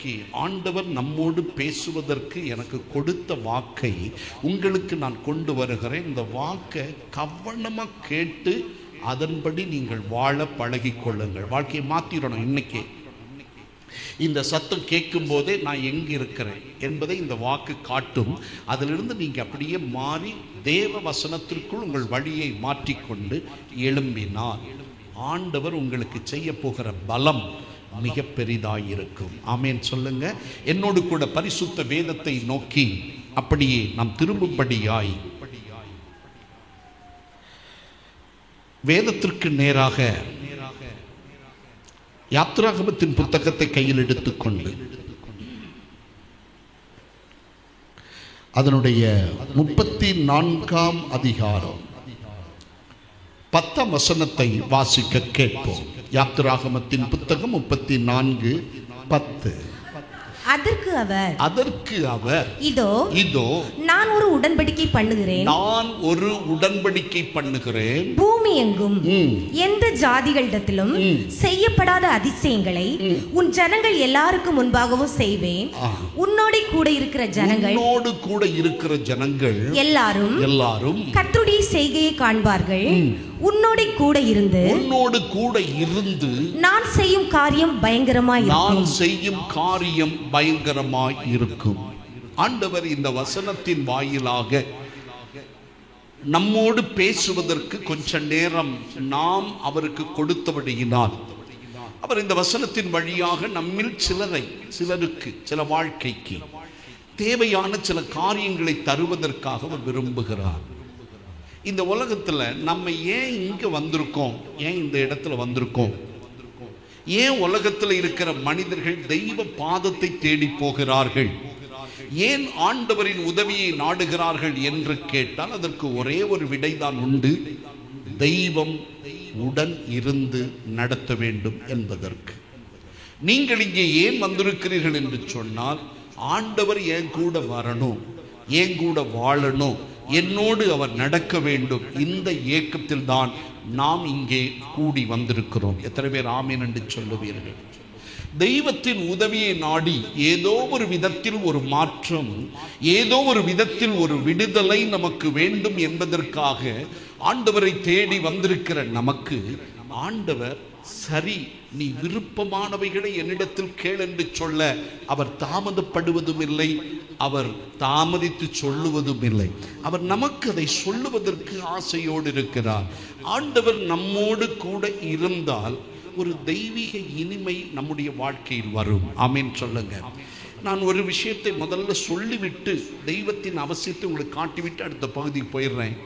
இன்றைக்கு ஆண்டவர் நம்மோடு பேசுவதற்கு எனக்கு கொடுத்த வாக்கை உங்களுக்கு நான் கொண்டு வருகிறேன். இந்த வாக்கை கவனமாக கேட்டு அதன்படி நீங்கள் வாழ பழகிக்கொள்ளுங்கள். வாழ்க்கையை மாற்றிடணும். இன்னைக்கு இந்த சத்தம் கேட்கும் போதே நான் எங்கே இருக்கிறேன் என்பதை இந்த வாக்கு காட்டும். அதிலிருந்து நீங்கள் அப்படியே மாறி தேவ வசனத்திற்குள் உங்கள் வழியை மாற்றிக்கொண்டு எழும்பினார் ஆண்டவர் உங்களுக்கு செய்ய போகிற பலம் மிக பெரிதாயிருக்கும். ஆமேன் சொல்லுங்க. என்னோடு கூட பரிசுத்த வேதத்தை நோக்கி அப்படியே நாம் திரும்பும்படியாய் வேதத்திற்கு நேராக யாத்ராகமத்தின் புத்தகத்தை கையில் எடுத்துக்கொண்டு அதனுடைய 34ஆம் அதிகாரம் 10ஆம் வசனத்தை வாசிக்க கேட்போம். யாத்ராகமத்தின் புத்தகம் 34:10. அதற்கு அவர் இதோ நான் ஒரு உடன்படிக்கை பண்ணுகிறேன் பூமி எங்கும் எந்த ஜாதிகளிடத்திலும் செய்யப்படாத அதிசயங்களை உன் ஜனங்கள் எல்லாருக்கும் முன்பாகவும் செய்வேன். உன்னோடு கூட இருக்கிற ஜனங்கள் எல்லாரும் கர்த்தருடைய செய்கையை காண்பார்கள். உன்னோடு கூட இருந்து நான் செய்யும் காரியம் பயங்கரமாய் இருக்கும். ஆண்டவர் இந்த வசனத்தின் வாயிலாக நம்மோடு பேசுவதற்கு கொஞ்ச நேரம் நாம் அவருக்கு கொடுத்தபடியினால் அவர் இந்த வசனத்தின் வழியாக நம்மில் சிலருக்கு சில வாழ்க்கைக்கு தேவையான சில காரியங்களை தருவதற்காக அவர் விரும்புகிறார். இந்த உலகத்தில் நம்ம ஏன் இங்கே வந்திருக்கோம், ஏன் இந்த இடத்துல வந்திருக்கோம், ஏன் உலகத்தில் இருக்கிற மனிதர்கள் தெய்வ பாதத்தை தேடி போகிறார்கள், ஏன் ஆண்டவரின் உதவியை நாடுகிறார்கள் என்று கேட்டால் அதற்கு ஒரே ஒரு விடைதான் உண்டு. தெய்வம் உடன் இருந்து நடத்த வேண்டும் என்பதற்கு. நீங்கள் இங்கே ஏன் வந்திருக்கிறீர்கள் என்று சொன்னால் ஆண்டவர் என் கூட வரணும், என் கூட வாழணும், என்னோடு அவர் நடக்க வேண்டும். இந்த ஏக்கத்தில் தான் நாம் இங்கே கூடி வந்திருக்கிறோம். எத்தனை பேர் ஆமேன் என்று சொல்லுவீர்கள்? தெய்வத்தின் உதவியை நாடி ஏதோ ஒரு விதத்தில் ஒரு மாற்றம், ஏதோ ஒரு விதத்தில் ஒரு விடுதலை நமக்கு வேண்டும் என்பதற்காக ஆண்டவரை தேடி வந்திருக்கிற நமக்கு ஆண்டவர் சரி நீ விருப்பமானவைகளை என்னிடத்தில் கேள் என்று சொல்ல அவர் தாமதப்படுவதும் இல்லை, அவர் தாமதித்து சொல்லுவதும் இல்லை. அவர் நமக்கு அதை சொல்லுவதற்கு ஆசையோடு இருக்கிறார். ஆண்டவர் நம்மோடு கூட இருந்தால் ஒரு தெய்வீக இனிமை நம்முடைய வாழ்க்கையில் வரும். ஆமேன் சொல்லுங்க. நான் ஒரு விஷயத்தை முதல்ல சொல்லிவிட்டு தெய்வத்தின் அவசியத்தை உங்களுக்கு காட்டிவிட்டு அடுத்த பகுதிக்கு போயிடுறேன்.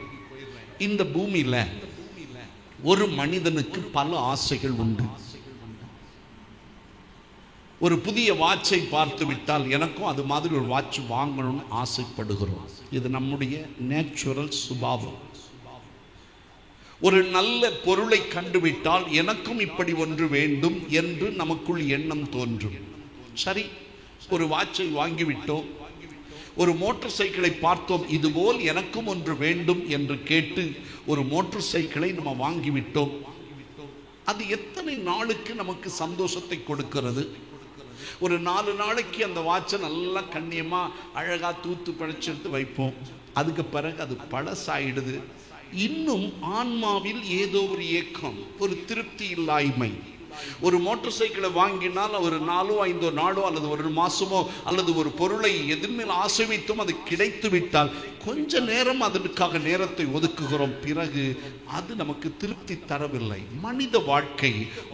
இந்த பூமியில் ஒரு மனிதனுக்கு பல ஆசைகள் உண்டு. ஒரு புதிய வாட்சை பார்த்து விட்டால் எனக்கும் அது மாதிரி ஒரு வாட்ச் வாங்கணும்னு ஆசைப்படுகிறோம். இது நம்முடைய நேச்சுரல் சுபாவம். ஒரு நல்ல பொருளை கண்டுவிட்டால் எனக்கும் இப்படி ஒன்று வேண்டும் என்று நமக்குள் எண்ணம் தோன்றும். சரி, ஒரு வாட்சை வாங்கிவிட்டோம். ஒரு மோட்டார் சைக்கிளை பார்த்தோம், இதுபோல் எனக்கும் ஒன்று வேண்டும் என்று கேட்டு ஒரு மோட்டார் சைக்கிளை நம்ம வாங்கிவிட்டோம். அது எத்தனை நாளுக்கு நமக்கு சந்தோஷத்தை கொடுக்கிறது? ஒரு 4 நாளைக்கு அந்த வாட்சை நல்லா கண்ணியமாக அழகாக தூத்து படைச்செடுத்து வைப்போம். அதுக்கு பிறகு அது பழசாயிடுது. இன்னும் ஆன்மாவில் ஏதோ ஒரு ஏக்கம், ஒரு திருப்தி இல்லாய்மை. ஒரு மோட்டார் சைக்கிளை வாங்கினால் ஒரு 4-5 நாளோ அல்லது ஒரு மாசமோ அல்லது ஒரு பொருளை எதிர்மேல் ஆசை வைத்தோம், அது கிடைத்து விட்டால் கொஞ்ச நேரம் அதற்காக நேரத்தை ஒதுக்குகிறோம். பிறகு அது நமக்கு திருப்தி தரவில்லை. மனித வாழ்க்கை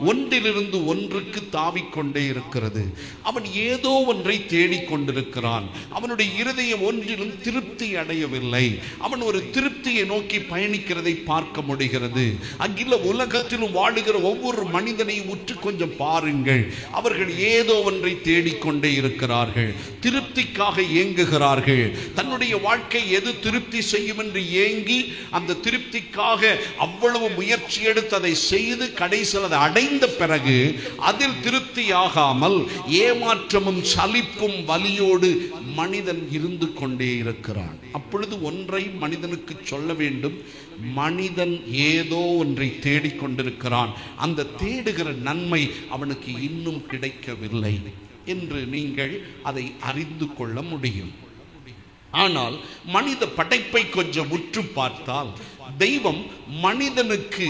ஒன்றிலிருந்து ஒன்றுக்கு தாவிக்கொண்டே இருக்கிறது. அவன் ஏதோ ஒன்றை தேடிக்கொண்டிருக்கிறான். அவனுடைய இருதயம் ஒன்றிலும் திருப்தி அடையவில்லை. அவன் ஒரு திருப்தியை நோக்கி பயணிக்கிறதை பார்க்க முடிகிறது. அங்கில உலகத்திலும் வாழுகிற ஒவ்வொரு மனிதனையும் உற்று கொஞ்சம் பாருங்கள். அவர்கள் ஏதோ ஒன்றை தேடிக்கொண்டே இருக்கிறார்கள். திருப்திக்காக ஏங்குகிறார்கள். தன்னுடைய வாழ்க்கை எது திருப்தி செய்யும் என்று ஏங்கி அந்த திருப்திக்காக அவ்வளவு முயற்சி எடுத்து அதை செய்து கடைசியில் அதை அடைந்த பிறகு அதில் திருப்தியாகாமல் ஏமாற்றமும் சலிப்பும் வலியோடு மனிதன் இருந்து கொண்டே இருக்கிறான். அப்பொழுது ஒன்றை மனிதனுக்கு சொல்ல வேண்டும். மனிதன் ஏதோ ஒன்றை தேடிக்கொண்டிருக்கிறான். அந்த தேடுகிற நன்மை அவனுக்கு இன்னும் கிடைக்கவில்லை. என்று நீங்கள் அதை அறிந்து கொள்ள முடியும். ஆனால் மனித படைப்பை கொஞ்சம் உற்று பார்த்தால் தெய்வம் மனிதனுக்கு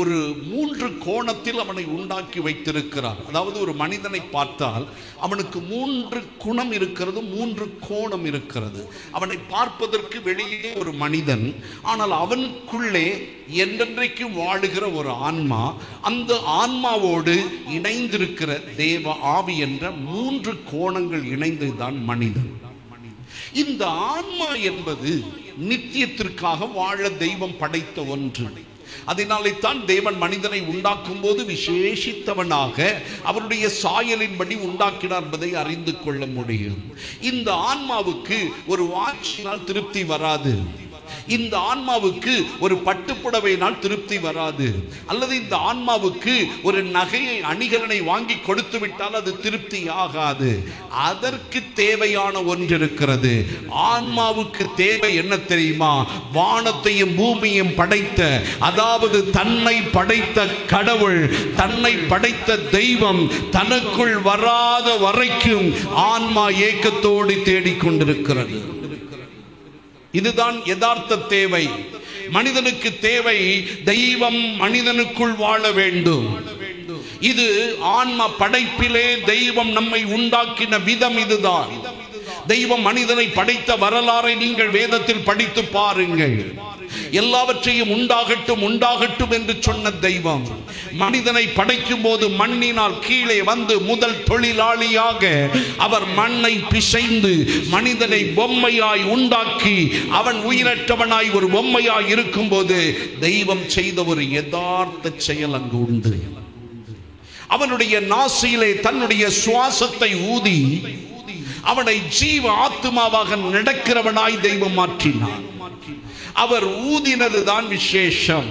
ஒரு 3 கோணத்தில் அவனை உண்டாக்கி வைத்திருக்கிறார். அதாவது ஒரு மனிதனை பார்த்தால் அவனுக்கு 3 குணம் இருக்கிறது, 3 கோணம் இருக்கிறது. அவனை பார்ப்பதற்கு வெளியே ஒரு மனிதன், ஆனால் அவனுக்குள்ளே என்றென்றைக்கு வாழுகிற ஒரு ஆன்மா, அந்த ஆன்மாவோடு இணைந்திருக்கிற தேவ ஆவி என்ற 3 கோணங்கள் இணைந்ததுதான் மனிதன். இந்த ஆன்மா என்பது நித்தியத்திற்காக வாழ தெய்வம் படைத்த ஒன்று. அதனாலே தான் தேவன் மனிதனை உண்டாக்கும் போது விசேஷித்தவனாக அவருடைய சாயலின்படி உண்டாக்கினார் என்பதை அறிந்து கொள்ள முடியும். இந்த ஆன்மாவுக்கு ஒரு வாட்சினால் திருப்தி வராது. இந்த ஆன்மாவுக்கு ஒரு பட்டுப்புடவையினால் திருப்தி வராது. அல்லது இந்த ஆன்மாவுக்கு ஒரு நகையை அணிகலனை வாங்கி கொடுத்து விட்டால் அது திருப்தி ஆகாது. அதற்கு தேவையான ஒன்று இருக்கிறது. ஆன்மாவுக்கு தேவை என்ன தெரியுமா? வானத்தையும் பூமியையும் படைத்த, அதாவது தன்னை படைத்த கடவுள், தன்னை படைத்த தெய்வம் தனக்குள் வராத வரைக்கும் ஆன்மா ஏக்கத்தோடு தேடிக்கொண்டிருக்கிறது. இதுதான் யதார்த்த தேவை. மனிதனுக்கு தேவை தெய்வம் மனிதனுக்குள் வாழ வேண்டும். இது ஆன்மா படைப்பிலே தெய்வம் நம்மை உண்டாக்கின விதம் இதுதான். தெய்வம் மனிதனை படைத்த வரலாறை நீங்கள் வேதத்தில் படித்து பாருங்கள். எல்லாவற்றையும் உண்டாகட்டும் உண்டாகட்டும் என்று சொன்ன தெய்வம் மனிதனை படைக்கும் போது மண்ணினால் கீழே வந்து முதல் தொழிலாளியாக அவர் மண்ணை பிசைந்து மனிதனை பொம்மையாய் உண்டாக்கி அவன் உயிரற்றவனாய் ஒரு பொம்மையாய் இருக்கும் போது தெய்வம் செய்த ஒரு யதார்த்த செயல் அங்கு உண்டு. அவனுடைய நாசியிலே தன்னுடைய சுவாசத்தை ஊதி அவனை ஜீவ ஆத்மாவாக நடக்கிறவனாய் தெய்வம் மாற்றினார். அவர் ஊதினதுதான் விசேஷம்.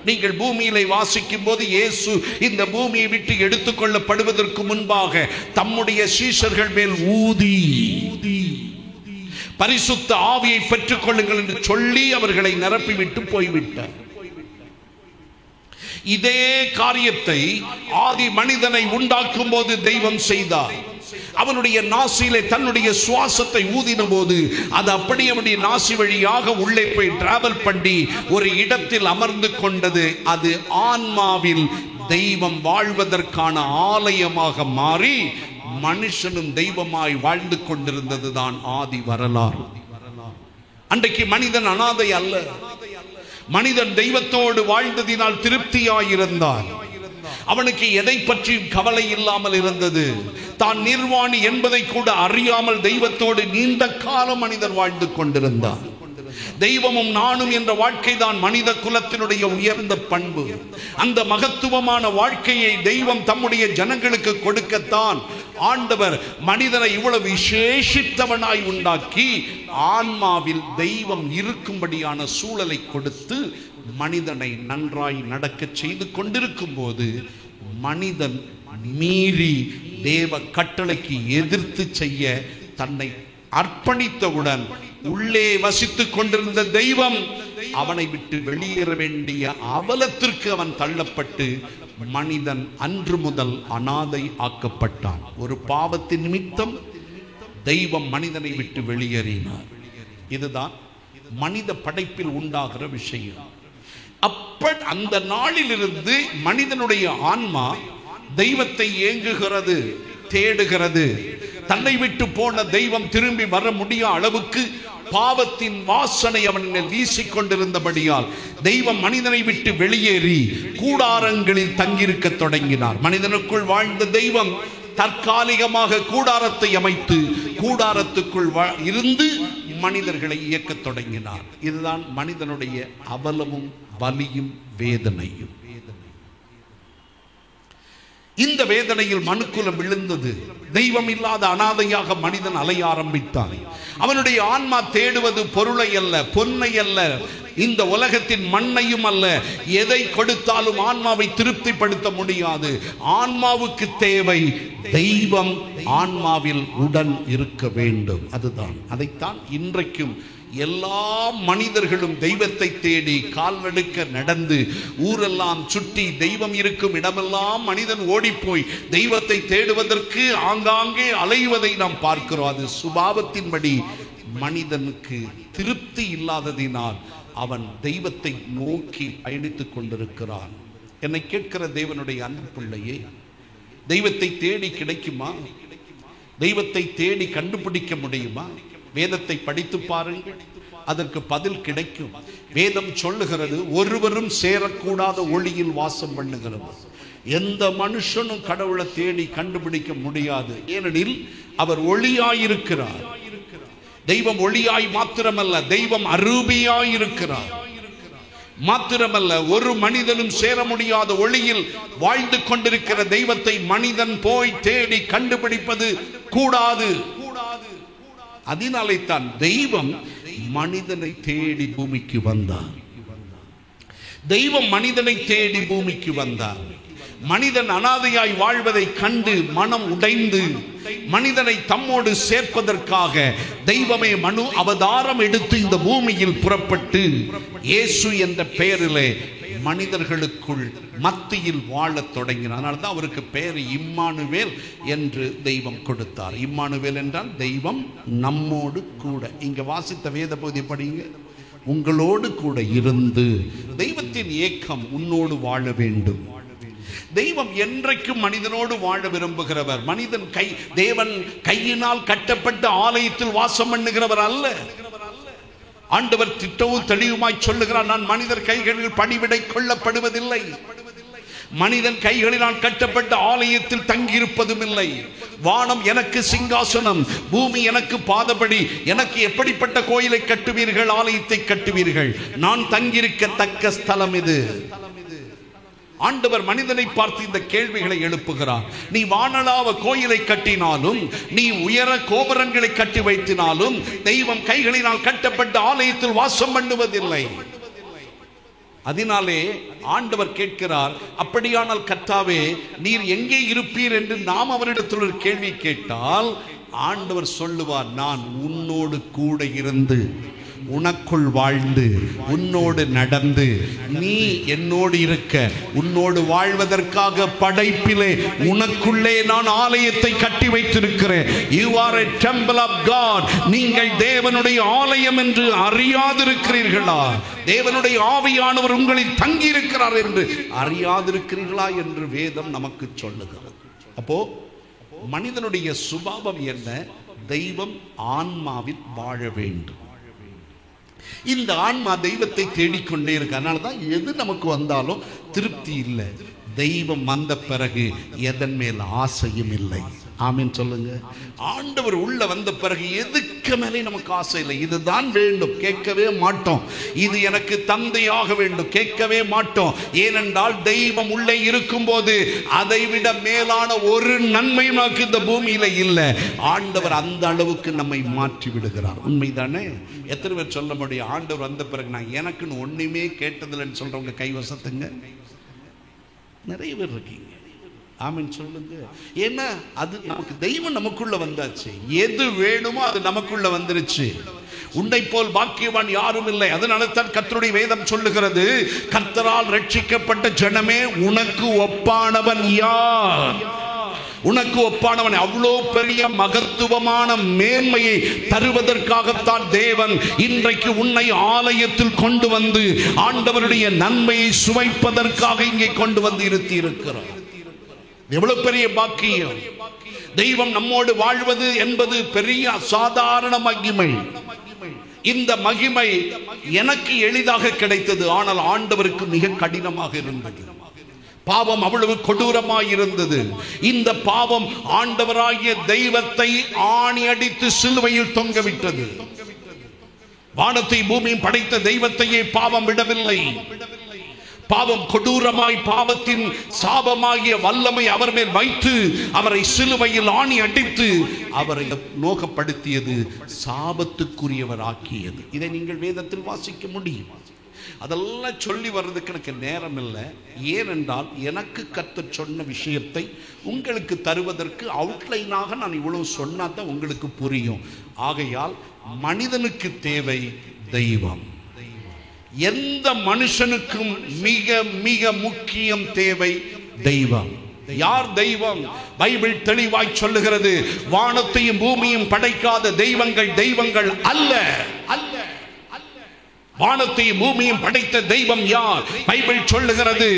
நீங்கள் பூமியிலே வாசிக்கும் போது இயேசு இந்த பூமியை விட்டு எடுத்துக்கொள்ளப்படுவதற்கு முன்பாக தம்முடைய சீஷர்கள் மேல் ஊதி பரிசுத்த ஆவியை பெற்றுக் கொள்ளுங்கள் என்று சொல்லி அவர்களை நிரப்பிவிட்டு போய்விட்டார். இதே காரியத்தை ஆதி மனிதனை உண்டாக்கும் போது தெய்வம் செய்தார். அவனுடைய நாசியிலே தன்னுடைய சுவாசத்தை ஊதின போது அது அப்படி அவனுடைய நாசி வழியாக உள்ளே போய் டிராவல் பண்ணி ஒரு இடத்தில் அமர்ந்து கொண்டது. அது ஆன்மாவில் தெய்வம் வாழ்வதற்கான ஆலயமாக மாறி மனுஷனும் தெய்வமாய் வாழ்ந்து கொண்டிருந்ததுதான் ஆதி வரலாறு. அன்றைக்கு மனிதன் அனாதை அல்ல. மனிதன் தெய்வத்தோடு வாழ்ந்ததினால் திருப்தியாயிருந்தான். அவனுக்கு எதை பற்றியும் கவலை இல்லாமல் இருந்தது. தான் நிர்வாணி என்பதை கூட அறியாமல் தெய்வத்தோடு நீண்ட காலம் மனிதன் வாழ்ந்து கொண்டிருந்தான். தெய்வமும் நானும் என்ற வாழ்க்கை தான் மனித குலத்தினுடைய உயர்ந்த பண்பு. அந்த மகத்துவமான வாழ்க்கையை தெய்வம் தம்முடைய ஜனங்களுக்கு கொடுக்கத்தான் ஆண்டவர் மனிதனை இவ்வளவு விசேஷித்தவனாய் உண்டாக்கி ஆன்மாவில் தெய்வம் இருக்கும்படியான சூழலை கொடுத்து மனிதனை நன்றாய் நடக்க செய்து கொண்டிருக்கும் போது மனிதன் மீறி தேவ கட்டளைக்கு எதிர்த்து செய்ய தன்னை அர்ப்பணித்தவுடன் உள்ளே வசித்துக் கொண்டிருந்த தெய்வம் அவனை விட்டு வெளியேற வேண்டிய அவலத்திற்கு அவன் தள்ளப்பட்டு மனிதன் அன்று முதல் அனாதை ஆக்கப்பட்டான். ஒரு பாவத்தின் நிமித்தம் தெய்வம் மனிதனை விட்டு வெளியேறினார். இதுதான் மனித படைப்பில் உண்டாகிற விஷயம். அந்த நாளிலிருந்து மனிதனுடைய ஆன்மா தெய்வத்தை ஏங்குகிறது, தேடுகிறது. தன்னை விட்டு போன தெய்வம் திரும்பி வர முடியாத அளவுக்கு பாவத்தின் வாசனை அவன் வீசிக்கொண்டிருந்தபடியால் தெய்வம் மனிதனை விட்டு வெளியேறி கூடாரங்களில் தங்கியிருக்க தொடங்கினார். மனிதனுக்குள் வாழ்ந்த தெய்வம் தற்காலிகமாக கூடாரத்தை அமைத்து கூடாரத்துக்குள் இருந்து மனிதர்களை இயக்க தொடங்கினார். இதுதான் மனிதனுடைய அவலமும் வலியும் வேதனையும். இந்த வேதனையில் மனுக்குலம் விழுந்தது. தெய்வம் இல்லாத அனாதையாக மனிதன் அலைய ஆரம்பித்தான். அவனுடைய ஆன்மா தேடுவது பொருளை அல்ல, பொன்னை அல்ல, இந்த உலகத்தின் மண்ணையும் அல்ல. எதை கொடுத்தாலும் ஆன்மாவை திருப்திப்படுத்த முடியாது. ஆன்மாவுக்கு தேவை தெய்வம் ஆன்மாவில் உடன் இருக்க வேண்டும். அதுதான், அதைத்தான் இன்றைக்கும் எல்லா மனிதர்களும் தெய்வத்தை தேடி கால்நடுக்க நடந்து ஊரெல்லாம் சுற்றி தெய்வம் இருக்கும் இடமெல்லாம் மனிதன் ஓடிப்போய் தெய்வத்தை தேடுவதற்கு ஆங்காங்கே அலைவதை நாம் பார்க்கிறோம். அது சுபாவத்தின்படி மனிதனுக்கு திருப்தி இல்லாததினால் அவன் தெய்வத்தை நோக்கி பயணித்துக் கொண்டிருக்கிறான். என்னை கேட்கிற தேவனுடைய அன்பு பிள்ளையே, தெய்வத்தை தேடி கிடைக்குமா? தெய்வத்தை தேடி கண்டுபிடிக்க முடியுமா? வேதத்தை படித்து பாருங்கள், அதற்கு பதில் கிடைக்கும். வேதம் சொல்லுகிறது, ஒருவரும் சேரக்கூடாத ஒளியில் வாசம் பண்ணுகிறது. எந்த மனுஷனும் கடவுளை தேடி கண்டுபிடிக்க முடியாது. ஏனெனில் அவர் ஒளியாயிருக்கிறார். தெய்வம் ஒளியாய் மாத்திரமல்ல, தெய்வம் அரூபியாயிருக்கிறார். மாத்திரமல்ல, ஒரு மனிதனும் சேர முடியாத ஒளியில் வாழ்ந்து கொண்டிருக்கிற தெய்வத்தை மனிதன் போய் தேடி கண்டுபிடிப்பது கூடாது. அதனாலே தான் தெய்வம் மனிதனை தேடி பூமிக்கு வந்தார். தெய்வம் மனிதனை தேடி பூமிக்கு வந்தார். மனிதன் அனாதையாய் வாழ்வதை கண்டு மனம் உடைந்து மனிதனை தம்மோடு சேர்ப்பதற்காக தெய்வமே மனு அவதாரம் எடுத்து இந்த பூமியில் புறப்பட்டு இயேசு என்ற பெயரிலே மனிதர்களுக்குள் மத்தியில் வாழத் தொடங்கினார். அதனால தான் அவருக்கு பெயர் இம்மானுவேல் என்று தெய்வம் கொடுத்தார். இம்மானுவேல் என்றால் தெய்வம் நம்மோடு கூட. இங்க வாசித்த வேத பகுதி படிங்க. உங்களோடு கூட இருந்து, தெய்வத்தின் ஏக்கம் உன்னோடு வாழ வேண்டும். தெய்வம் என்றைக்கும் மனிதனோடு வாழ விரும்புகிறவர். மனிதன் தேவன் கையினால் கட்டப்பட்ட ஆலயத்தில் வாசம் பண்ணுகிறவர் அல்ல. ஆண்டவர் திட்டவும் தெளிவுமாய் சொல்லுகிறார், நான் மனிதர் கைகளில் பணிவிடை கொள்ளப்படுவதில்லை. மனிதன் கைகளினால் கட்டப்பட்ட ஆலயத்தில் தங்கியிருப்பதும் இல்லை. வானம் எனக்கு சிங்காசனம், பூமி எனக்கு பாதபடி. எனக்கு எப்படிப்பட்ட கோயிலை கட்டுவீர்கள், ஆலயத்தை கட்டுவீர்கள்? நான் தங்கியிருக்கத்தக்க ஸ்தலம் இது. ஆண்டவர் மனிதனை பார்த்து இந்த கேள்விகளை எழுப்புகிறார். நீ வானளாவ கோயிலை கட்டினாலும், நீ உயர கோபுரங்களை கட்டி வைத்தினாலும், தெய்வம் கைகளினால் கட்டப்பட்ட ஆலயத்தில் வாசம் பண்ணுவதில்லை. அதனாலே ஆண்டவர் கேட்கிறார், அப்படியானால் கர்த்தாவே நீர் எங்கே இருப்பீர் என்று நாம் அவரிடத்தில் ஒரு கேள்வி கேட்டால் ஆண்டவர் சொல்லுவார், நான் உன்னோடு கூட இருந்து உனக்குள் வாழ்ந்து உன்னோடு நடந்து நீ என்னோடு இருக்க, உன்னோடு வாழ்வதற்காக படைப்பிலே உனக்குள்ளே நான் ஆலயத்தை கட்டி வைத்திருக்கிறேன். You are a temple of God. நீங்கள் தேவனுடைய ஆலயம் என்று அறியாதிருக்கிறீர்களா? தேவனுடைய ஆவியானவர் உங்களில் தங்கி இருக்கிறார் என்று அறியாதிருக்கிறீர்களா என்று வேதம் நமக்கு சொல்லுகிறது. அப்போ மனிதனுடைய சுபாவம் என்ன? தெய்வம் ஆன்மாவில் வாழ வேண்டும். இந்த ஆன்மா தெய்வத்தை தேடிக்கொண்டே இருக்கு. அதனால தான் எது நமக்கு வந்தாலும் திருப்தி இல்லை. தெய்வம் வந்த பிறகு எதன் மேல் ஆசையும் இல்லை. ஆமீன் சொல்லுங்க. ஆண்டவர் உள்ள வந்த பிறகு எதுக்கு மேலே நமக்கு ஆசை இல்லை. இதுதான் வேண்டும், கேட்கவே மாட்டோம். இது எனக்கு தந்தையாக வேண்டும், கேட்கவே மாட்டோம். ஏனென்றால் தெய்வம் உள்ளே இருக்கும் போது அதை விட மேலான ஒரு நன்மை நமக்கு இந்த பூமியில இல்லை. ஆண்டவர் அந்த அளவுக்கு நம்மை மாற்றி விடுகிறார். உண்மைதானே? எத்தனை பேர் சொல்ல முடியும், ஆண்டவர் வந்த பிறகு நான் எனக்குன்னு ஒண்ணுமே கேட்டதில்லைன்னு சொல்றவங்க கைவசத்துங்க? நிறைய பேர் இருக்கீங்க. ஆமீன் சொல்லுங்க. ஏன்னா அது நமக்கு தெய்வம் நமக்குள்ள வந்தாச்சு. எது வேணுமோ அது நமக்குள்ள வந்துருச்சு. உன்னை போல் பாக்கியவான் யாரும் இல்லை. அதனால தான் கர்த்தருடைய வேதம் சொல்லுகிறது, கர்த்தரால் ரட்சிக்கப்பட்ட ஜனமே உனக்கு ஒப்பானவன் யார்? உனக்கு ஒப்பானவன். அவ்வளோ பெரிய மகத்துவமான மேன்மையை தருவதற்காகத்தான் தேவன் இன்றைக்கு உன்னை ஆலயத்தில் கொண்டு வந்து ஆண்டவருடைய நன்மையை சுவைப்பதற்காக இங்கே கொண்டு வந்து இருத்தி இருக்கிறார். எவ்வளவு பெரிய பாக்கியம்! தெய்வம் நம்மோடு வாழ்வது என்பது பெரிய சாதாரண மகிமை. இந்த மகிமை எனக்கு எளிதாக கிடைத்தது, ஆனால் ஆண்டவருக்கு மிக கடினமாக இருந்தது. பாவம் அவ்வளவு கொடூரமாய் இருந்தது. இந்த பாவம் ஆண்டவராகிய தெய்வத்தை ஆணி அடித்து சிலுவையில் தொங்கவிட்டது. வானத்தை பூமியும் படைத்த தெய்வத்தையே பாவம் விடவில்லை. பாவம் கொடூரமாய் பாவத்தின் சாபமாகிய வல்லமை அவர் மேல் வைத்து அவரை சிலுவையில் ஆணி அடித்து அவரை நோகப்படுத்தியது, சாபத்துக்குரியவர் ஆக்கியது. இதை நீங்கள் வேதத்தில் வாசிக்க முடியும். அதெல்லாம் சொல்லி வர்றதுக்கு எனக்கு நேரம் இல்லை. ஏனென்றால் எனக்கு கர்த்தர் சொன்ன விஷயத்தை உங்களுக்கு தருவதற்கு அவுட்லைனாக நான் இவ்வளவு சொன்னா தான் உங்களுக்கு புரியும். ஆகையால் மனிதனுக்கு தேவை தெய்வம். எந்த மனுஷனுக்கும் மிக மிக முக்கியம் தேவை தெய்வம். யார் தெய்வம்? பைபிள் தெளிவாய் சொல்லுகிறது, வானத்தையும் பூமியும் படைக்காத தெய்வங்கள் தெய்வங்கள் அல்ல. வானத்தையும் பூமியும் படைத்த தெய்வம் யார்? பைபிள் சொல்லுகிறது,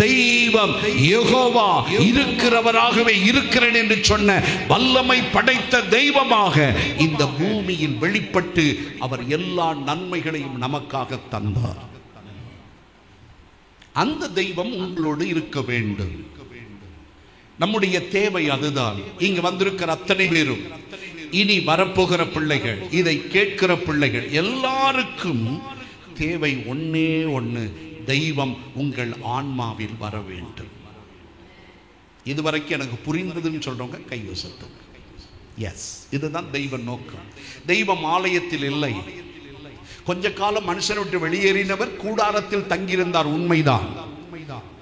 தெய்வம் யெகோவா, இருக்கிறவராகவே இருக்கிறேன் என்று சொன்ன வல்லமை படைத்த தெய்வமாக இந்த பூமியில் வெளிப்பட்டு அவர் எல்லா நன்மைகளையும் நமக்காக தந்தார். அந்த தெய்வம் உங்களோடு இருக்க வேண்டும். நம்முடைய தேவை அதுதான். இங்கு வந்திருக்கிற அத்தனை பேரும், இனி வரப்போகிற பிள்ளைகள், இதை கேட்கிற பிள்ளைகள் எல்லாருக்கும் தேவை ஒன்னே ஒன்று, தெய்வம் உங்கள் ஆன்மாவில் வர வேண்டும். இதுவரைக்கும் எனக்கு புரிந்ததுன்னு சொல்றவங்க கைவசத்து. எஸ், இதுதான் தெய்வ நோக்கம். தெய்வம் ஆலயத்தில் இல்லை. கொஞ்ச காலம் மனுஷனை விட்டு வெளியேறினவர் கூடாரத்தில் தங்கியிருந்தார், உண்மைதான்.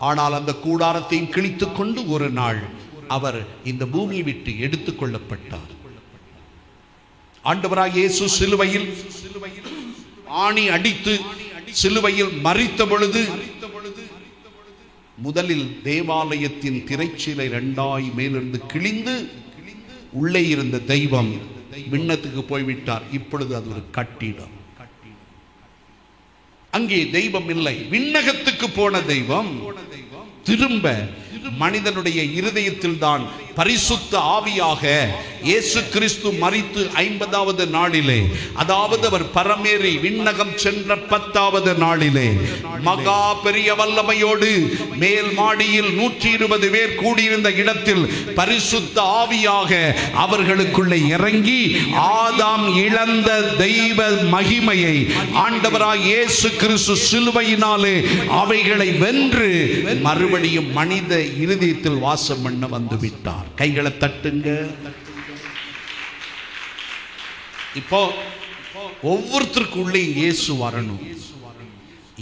ஆனால் அந்த கூடாரத்தையும் கிழித்துக் கொண்டு ஒரு நாள் அவர் இந்த பூமியை விட்டு எடுத்துக் கொள்ளப்பட்டார். ஆண்டவராகிய இயேசு சிலுவையில் ஆணி அடித்து சிலுவையில் மரித்த பொழுது முதலில் தேவாலயத்தின் திரைச்சீலை இரண்டாய் மேலிருந்து கிழிந்து உள்ளே இருந்த தெய்வம் விண்ணத்துக்கு போய்விட்டார். இப்பொழுது அது ஒரு கட்டிடம். அங்கே தெய்வம் இல்லை. விண்ணகத்துக்கு போன தெய்வம் திரும்ப மனிதனுடைய இருதயத்தில் தான் பரிசுத்த ஆவியாக இயேசு கிறிஸ்து மரித்து 50வது நாளிலே, அதாவது அவர் பரமேறி விண்ணகம் சென்ற 10வது நாளிலே மகா பெரிய வல்லமையோடு மேல் மாடியில் 120 பேர் கூடியிருந்த இடத்தில் பரிசுத்த ஆவியாக அவர்களுக்குள்ளே இறங்கி ஆதாம் இழந்த தெய்வ மகிமையை ஆண்டவராய் இயேசு கிறிஸ்து சிலுவையினாலே அவைகளை வென்று மறுபடியும் மனித இருதயத்தில் வாசம் பண்ண வந்து விட்டார். கைகளை தட்டுங்க. இப்போ ஒவ்வொருத்தருக்குள்ளே இயேசு வரணும்.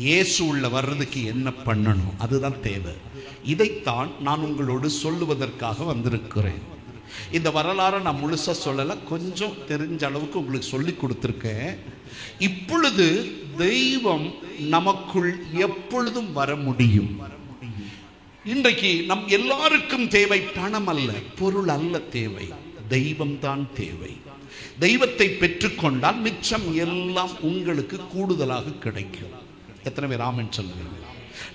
இயேசு உள்ள வர்றதுக்கு என்ன பண்ணணும்? அதுதான் தேவை. இதைத்தான் நான் உங்களோடு சொல்லுவதற்காக வந்திருக்கிறேன். இந்த வரலாறை நான் முழுசா சொல்லல, கொஞ்சம் தெரிஞ்ச அளவுக்கு உங்களுக்கு சொல்லி கொடுத்துருக்கேன். இப்பொழுது தெய்வம் நமக்குள் எப்பொழுதும் வர முடியும். இன்றைக்கு நம் எல்லாருக்கும் தேவை பணம் அல்ல, பொருள் அல்ல தேவை, தெய்வம் தான் தேவை. தெய்வத்தை பெற்றுக்கொண்டால் மிச்சம் எல்லாம் உங்களுக்கு கூடுதலாக கிடைக்கும். எத்தனை பேர் ஆமென் சொல்லுங்க?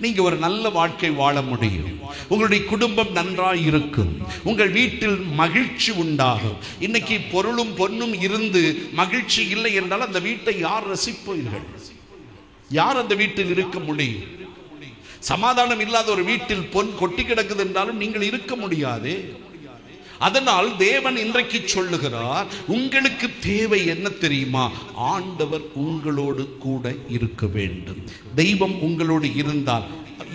நீங்க ஒரு நல்ல வாழ்க்கை வாழ முடியும். உங்களுடைய குடும்பம் நன்றாய் இருக்கும். உங்கள் வீட்டில் மகிழ்ச்சி உண்டாகும். இன்னைக்கு பொருளும் பொன்னும் இருந்து மகிழ்ச்சி இல்லை என்றால் அந்த வீட்டை யார் ரசிப்பீர்கள்? யார் அந்த வீட்டில் இருக்க முடியும்? சமாதானம் இல்லாத ஒரு வீட்டில் பொன் கொட்டி கிடக்குது என்றாலும் நீங்கள் இருக்க முடியாது. அதனால் தேவன் இன்றைக்கு சொல்லுகிறார், உங்களுக்கு தேவை என்ன தெரியுமா? ஆண்டவர் உங்களோடு கூட இருக்க வேண்டும். தெய்வம் உங்களோடு இருந்தால்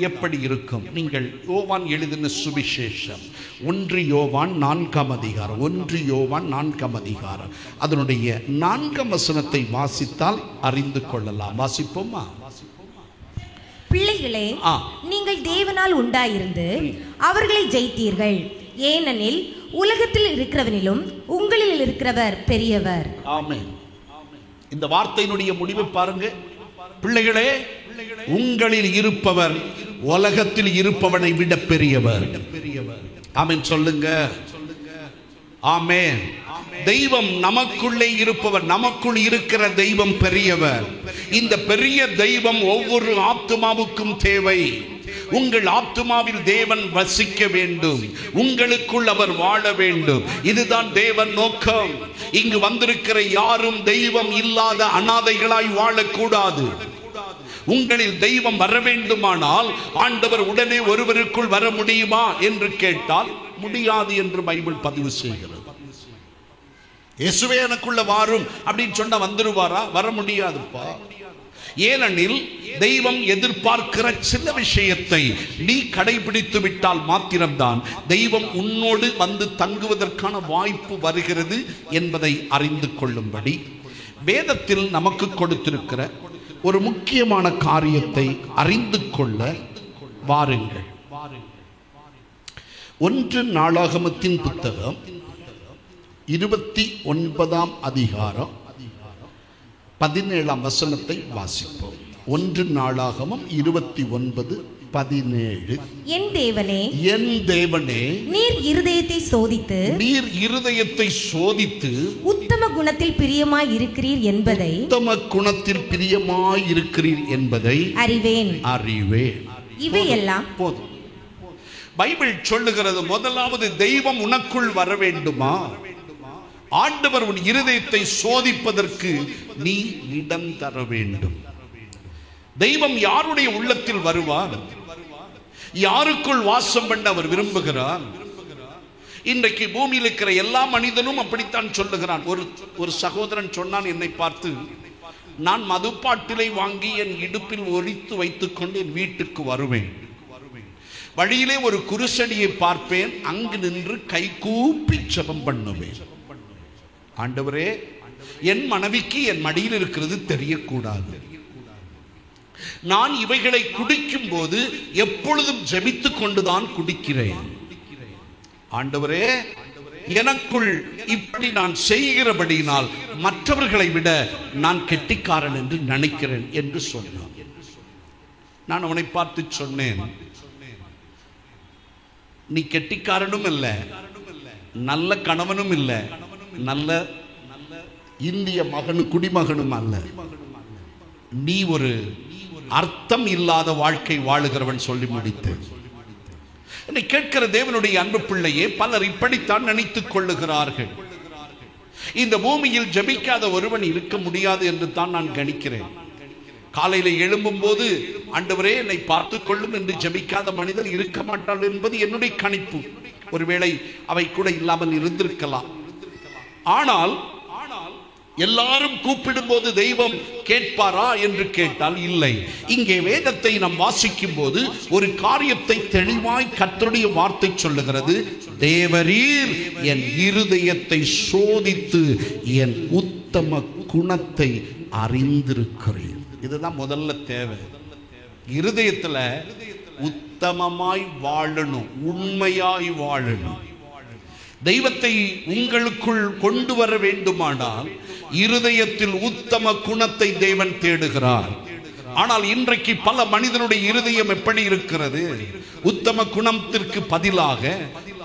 எப்படி இருக்கும்? நீங்கள் யோவான் எழுதின சுவிசேஷம் 1 யோவான் 4ஆம் அதிகாரம், 1 யோவான் 4ஆம் அதிகாரம் அதனுடைய 4ஆம் வசனத்தை வாசித்தால் அறிந்து கொள்ளலாம். வாசிப்போமா? பிள்ளைகளே, நீங்கள் தேவனால் உண்டாயிருந்து அவர்களை ஜெயித்தீர்கள். ஏனெனில் உலகத்தில் இருக்கிறவனிலும் உங்களில் இருக்கிறவர் பெரியவர். ஆமென். இந்த வார்த்தையினுடைய முடிவை பாருங்க. பிள்ளைகளே, உங்களில் இருப்பவர் உலகத்தில் இருப்பவனை விட பெரியவர். ஆமென் சொல்லுங்க. ஆமென். தெய்வம் நமக்குள்ளே இருப்பவர், நமக்குள் இருக்கிற தெய்வம் பெரியவர். இந்த பெரிய தெய்வம் ஒவ்வொரு ஆத்துமாவுக்கும் தேவை. உங்கள் ஆத்துமாவில் தேவன் வசிக்க வேண்டும். உங்களுக்குள் அவர் வாழ வேண்டும். இதுதான் தேவன் நோக்கம். இங்கு வந்திருக்கிற யாரும் தெய்வம் இல்லாத அனாதைகளாய் வாழக்கூடாது. உங்களில் தெய்வம் வர வேண்டுமானால் ஆண்டவர் உடனே ஒருவருக்குள் வர முடியுமா என்று கேட்டால் முடியாது என்று பைபிள் பதிவு செய்கிறது. இயேசுவே எனக்குள்ள வாரும் அப்படின்னு சொன்னா வந்துருவாரா? வர முடியாதுப்பா. ஏனெனில் தெய்வம் எதிர்பார்க்கிற சில விஷயத்தை நீ கடைபிடித்து விட்டால் மாத்திரம்தான் தெய்வம் உன்னோடு வந்து தங்குவதற்கான வாய்ப்பு வருகிறது என்பதை அறிந்து கொள்ளும்படி வேதத்தில் நமக்கு கொடுத்திருக்கிற ஒரு முக்கியமான காரியத்தை அறிந்து கொள்ள வாருங்கள். 1 நாளாகமத்தின் புத்தகம் 29ஆம் அதிகாரம் 17ஆம் வசனத்தை வாசிப்போம். 1 நாளாகமம் 29:17. என் தேவனே, நீர் இருதயத்தை சோதித்து உத்தம குணத்தில் பிரியமாய் இருக்கிறீர் என்பதை அறிவேன். இவையெல்லாம் போதும். பைபிள் சொல்லுகிறது, முதலாவது தெய்வம் உனக்குள் வர வேண்டுமா? ஆண்டவர் உன் இருதயத்தை சோதிப்பதற்கு நீ இடம் தர வேண்டும். தெய்வம் யாருடைய உள்ளத்தில் வருவார்? யாருக்குள் வாசம் பண்ண அவர் விரும்புகிறார்? இன்றைக்கு பூமியில் இருக்கிற எல்லா மனிதனும் அப்படித்தான் சொல்லுகிறான். ஒரு சகோதரன் சொன்னான் என்னை பார்த்து, நான் மதுப்பாட்டிலை வாங்கி என் இடுப்பில் ஒளித்து வைத்துக் கொண்டு என் வீட்டுக்கு வருவேன். வழியிலே ஒரு குருசடியை பார்ப்பேன், அங்கு நின்று கை கூப்பி ஜெபம் பண்ணுவேன். ஆண்டவரே, என் மனைவிக்கு என் மடியில் இருக்கிறது தெரியக்கூடாது. நான் இவைகளை குடிக்கும் போது எப்பொழுதும் ஜெபித்துக் கொண்டுதான் குடிக்கிறேன். ஆண்டவரே, எனக்குள் இப்படி நான் செய்கிறபடியினால் மற்றவர்களை விட நான் கெட்டிக்காரன் என்று நினைக்கிறேன் என்று சொன்னான். நான் அவனை பார்த்து சொன்னேன், நீ கெட்டிக்காரனும் இல்ல, நல்ல கணவனும் இல்ல, நல்ல இந்திய குடிமகனும் அல்ல. நீ ஒரு அர்த்தம் இல்லாத வாழ்க்கை வாழுகிறவன் சொல்லி முடித்து. என்னை கேட்கிற தேவனுடைய அன்பு பிள்ளையே, பலர் இப்படித்தான் நினைத்துக் கொள்ளுகிறார்கள். இந்த பூமியில் ஜெபிக்காத ஒருவன் இருக்க முடியாது என்று தான் நான் கணிக்கிறேன். காலையில் எழும்பும் போது, ஆண்டவரே என்னை பார்த்துக் கொள்ளும் என்று ஜெபிக்காத மனிதர் இருக்க மாட்டாள் என்பது என்னுடைய கணிப்பு. ஒருவேளை அவை கூட இல்லாமல் இருந்திருக்கலாம். ஆனால் எல்லாரும் கூப்பிடும் போது தெய்வம் கேட்பாரா என்று கேட்டால் இல்லை. இங்கே வேதத்தை நாம் வாசிக்கும் போது ஒரு காரியத்தை தெளிவாய் கர்த்தருடைய வார்த்தை சொல்லுகிறது, தேவரீர் என் இருதயத்தை சோதித்து என் உத்தம குணத்தை அறிந்திருக்கிறீர். இதுதான் முதல்ல தேவை. இருதயத்துல உத்தமமாய் வாழணும், உண்மையாய் வாழணும். தெய்வத்தை உங்களுக்குள் கொண்டு வர வேண்டுமானால் இருதயத்தில் உத்தம குணத்தை தேவன் தேடுகிறார். ஆனால் இன்றைக்கு பல மனிதனுடைய இருதயம் எப்படி இருக்கிறது? உத்தம குணத்திற்கு பதிலாக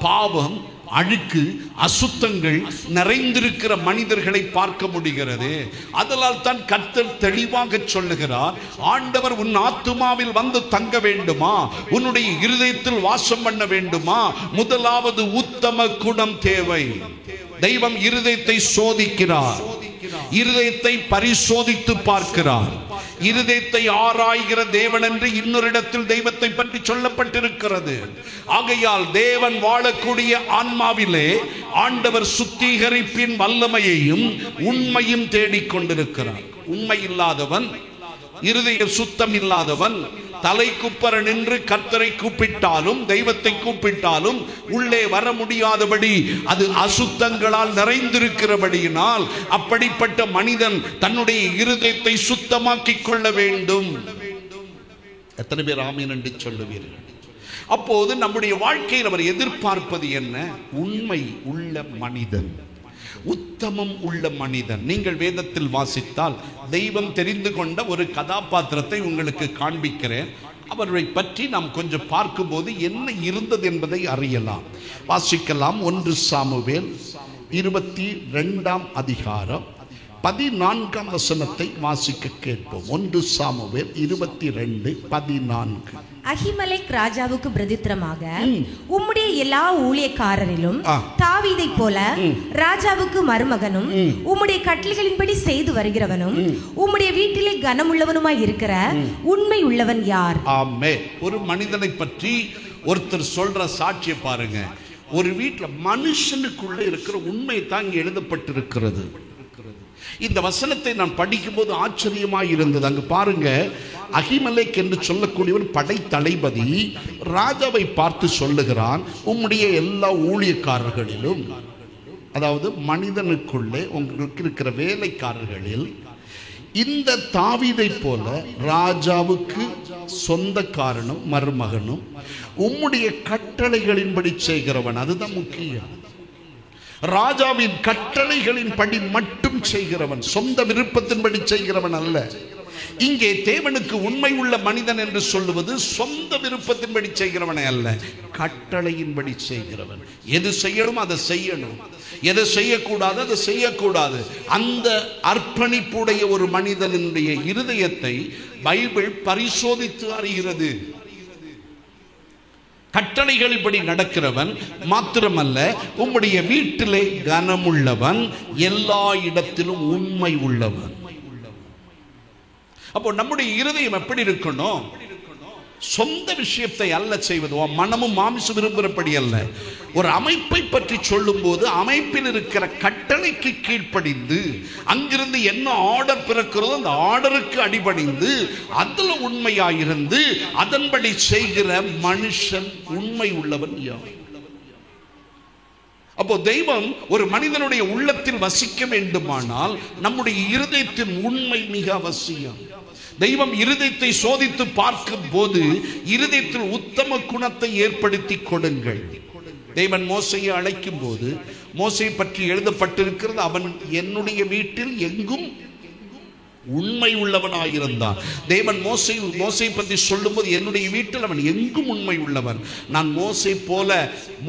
பாவம், அழுக்கு, அசுத்தங்கள் நிறைந்திருக்கிற மனிதர்களை பார்க்க முடிகிறது. அதனால் தான் கர்த்தர் தெளிவாக சொல்லுகிறார், ஆண்டவர் உன் ஆத்துமாவில் வந்து தங்க வேண்டுமா, உன்னுடைய இருதயத்தில் வாசம் பண்ண வேண்டுமா, முதலாவது உத்தம குணம் தேவை. தெய்வம் இருதயத்தை சோதிக்கிறார், இருதயத்தை பரிசோதித்து பார்க்கிறார். இருதயத்தை ஆராய்கிற தேவன் என்று இன்னொரு இடத்தில் தெய்வத்தை பற்றி சொல்லப்பட்டிருக்கிறது. ஆகையால் தேவன் வாழக்கூடிய ஆன்மாவிலே ஆண்டவர் சுத்திகரிப்பின் வல்லமையையும் உண்மையும் தேடிக்கொண்டிருக்கிறார். உண்மை இல்லாதவன், இருதய சுத்தம் இல்லாதவன் தலை குப்பர நின்று கர்த்தரை கூப்பிட்டாலும் தெய்வத்தை கூப்பிட்டாலும் உள்ளே வர முடியாதபடி அது அசுத்தங்களால் நிறைந்திருக்கிறபடியினால் அப்படிப்பட்ட மனிதன் தன்னுடைய இருதயத்தை சுத்தமாக்கிக் கொள்ள வேண்டும். எத்தனை பேர் ஆமீன் என்று சொல்லுவீர்கள்? அப்போது நம்முடைய வாழ்க்கையில் அவர் எதிர்பார்ப்பது என்ன? உண்மை உள்ள மனிதன், உத்தமம் உள்ள மனிதன். நீங்கள் வேதத்தில் வாசித்தால் தெய்வம் தெரிந்து கொண்ட ஒரு கதாபாத்திரத்தை உங்களுக்கு காண்பிக்கிறேன். அவரை பற்றி நாம் கொஞ்சம் பார்க்கும்போது என்ன இருந்தது என்பதை அறியலாம். வாசிக்கலாம். 1 சாமுவேல் 22ஆம் அதிகாரம் 14ஆம் வசனத்தை வாசிக்க கேட்போம். 1 சாமுவேல் 22:14. அகிமலேக் ராஜாவுக்கு பிரதித்திரமாக, உம்முடைய எல்லா ஊழியக்காரரிலும் தாவீதை போல ராஜாவுக்கு மருமகனும் உம்முடைய கட்டளைகளின்படி செய்து வருகிறவனும் உம்முடைய வீட்டிலே கனமுள்ளவனுமாய் இருக்கிற உண்மை உள்ளவன் யார்? ஆமென். ஒரு மனிதனை பற்றி ஒருத்தர் சொல்ற சாட்சியை பாருங்க. ஒரு வீட்டில் மனுஷனுக்குள்ள இருக்கிற உண்மை தான் இங்கே எழுதப்பட்டிருக்கிறது. இந்த வசனத்தை நான் படிக்கும் போது ஆச்சரியமாய் இருந்தது. அங்கு பாருங்க, அகிமலேக் என்று சொல்லக்கூடியவன் படை தளபதி ராஜாவை பார்த்து சொல்லுகிறான், உம்முடைய எல்லா ஊழியக்காரர்களிலும், அதாவது மனிதனுக்குள்ளே உங்களுக்கு இருக்கிற வேலைக்காரர்களில் இந்த தாவீதை போல ராஜாவுக்கு சொந்தக்காரனும் மருமகனும் உம்முடைய கட்டளைகளின்படி செய்கிறவன். அதுதான் முக்கியம். ராஜாவின் கட்டளைகளின்படி மட்டும் செய்கிறவன், சொந்த விருப்பத்தின்படி செய்கிறவன் அல்ல. இங்கே தேவனுக்கு உண்மை உள்ள மனிதன் என்று சொல்லுவது சொந்த விருப்பத்தின்படி செய்கிறவனை அல்ல, கட்டளையின்படி செய்கிறவன். எது செய்யணும் அதை செய்யணும், எதை செய்யக்கூடாது அதை செய்யக்கூடாது. அந்த அர்ப்பணிப்புடைய ஒரு மனிதனுடைய இருதயத்தை பைபிள் பரிசோதித்து அறிகிறது. கட்டளைகளின்படி நடக்கிறவன் மாத்திரமல்ல, உம்முடைய வீட்டிலே கனமுள்ளவன், எல்லா இடத்திலும் உண்மை உள்ளவன். அப்போ நம்முடைய இருதயம் எப்படி இருக்கணும்? சொந்த விஷயத்தை அல்ல செய்வது, மனமும் மாமிச விரும்புகிறபடி அல்ல. ஒரு அமைப்பை பற்றி சொல்லும் போது அமைப்பில் இருக்கிற கட்டளைக்கு கீழ்ப்படிந்து, அங்கிருந்து என்ன ஆர்டர் பிறக்கிறதோ அந்த ஆர்டருக்கு அடிபணிந்து அதுல உண்மையாயிருந்து அதன்படி செய்கிற மனுஷன் உண்மை உள்ளவன் யார்? அப்போ தெய்வம் ஒரு மனிதனுடைய உள்ளத்தில் வசிக்க வேண்டுமானால் நம்முடைய இருதயத்தின் உண்மை மிக அவசியம். தெய்வம் இருதயத்தை சோதித்து பார்க்கும் போது இருதயத்தில் உத்தம குணத்தை ஏற்படுத்தி கொடுங்கள். தேவன் மோசையை அழைக்கும் போது மோசையை பற்றி எழுதப்பட்டிருக்கிறது, அவன் என்னுடைய வீட்டில் எங்கும் உண்மை உள்ளவனாயிருந்தான். தேவன் மோசை பற்றி சொல்லும்போது என்னுடைய வீட்டில் அவன் எங்கும் உண்மை உள்ளவன். நான் மோசை போல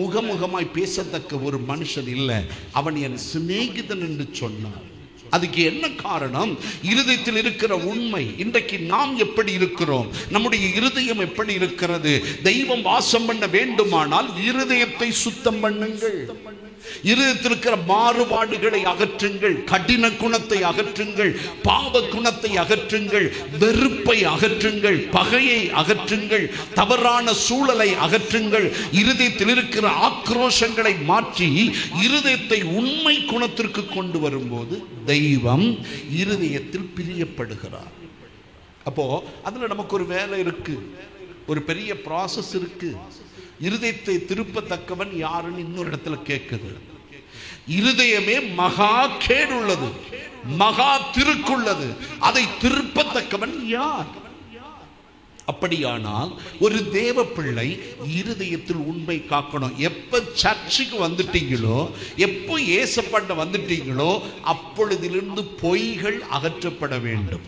முகமுகமாய் பேசத்தக்க ஒரு மனுஷன் இல்லை, அவன் என் சிநேகிதன் என்று சொன்னான். அதுக்கு என்ன காரணம்? இருதயத்தில் இருக்கிற உண்மை. இன்றைக்கு நாம் எப்படி இருக்கிறோம்? நம்முடைய இருதயம் எப்படி இருக்கிறது? தெய்வம் வாசம் பண்ண வேண்டுமானால் இருதயத்தை சுத்தம் பண்ணுங்கள். இருதயத்தில் இருக்கிற மாறுபாடுகளை அகற்றுங்கள், கடின குணத்தை அகற்றுங்கள், பாவ குணத்தை அகற்றுங்கள், வெறுப்பை அகற்றுங்கள், பகையை அகற்றுங்கள், தவறான சூழலை அகற்றுங்கள். இருதயத்தில் இருக்கிற ஆக்ரோஷங்களை மாற்றி இருதயத்தை உண்மை குணத்திற்கு கொண்டு வரும்போது தெய்வம் இருதயத்தில் பிரியப்படுகிறார். அப்போ அதுல நமக்கு ஒரு வேலை இருக்கு, ஒரு பெரிய ப்ராசஸ் இருக்கு. இருதயத்தை திருப்பத்தக்கவன் யாருன்னு இன்னொரு இடத்துல கேட்குது. இருதயமே மகா கேடுள்ளது, மகா திருக்குள்ளது, அதை திருப்பத்தக்கவன் யார்? அப்படியானால் ஒரு தேவ பிள்ளை இருதயத்தில் உண்மை காக்கணும். எப்ப சர்ச்சுக்கு வந்துட்டீங்களோ, எப்போ ஏசப்பட்ட வந்துட்டீங்களோ அப்பொழுதிலிருந்து பொய்கள் அகற்றப்பட வேண்டும்,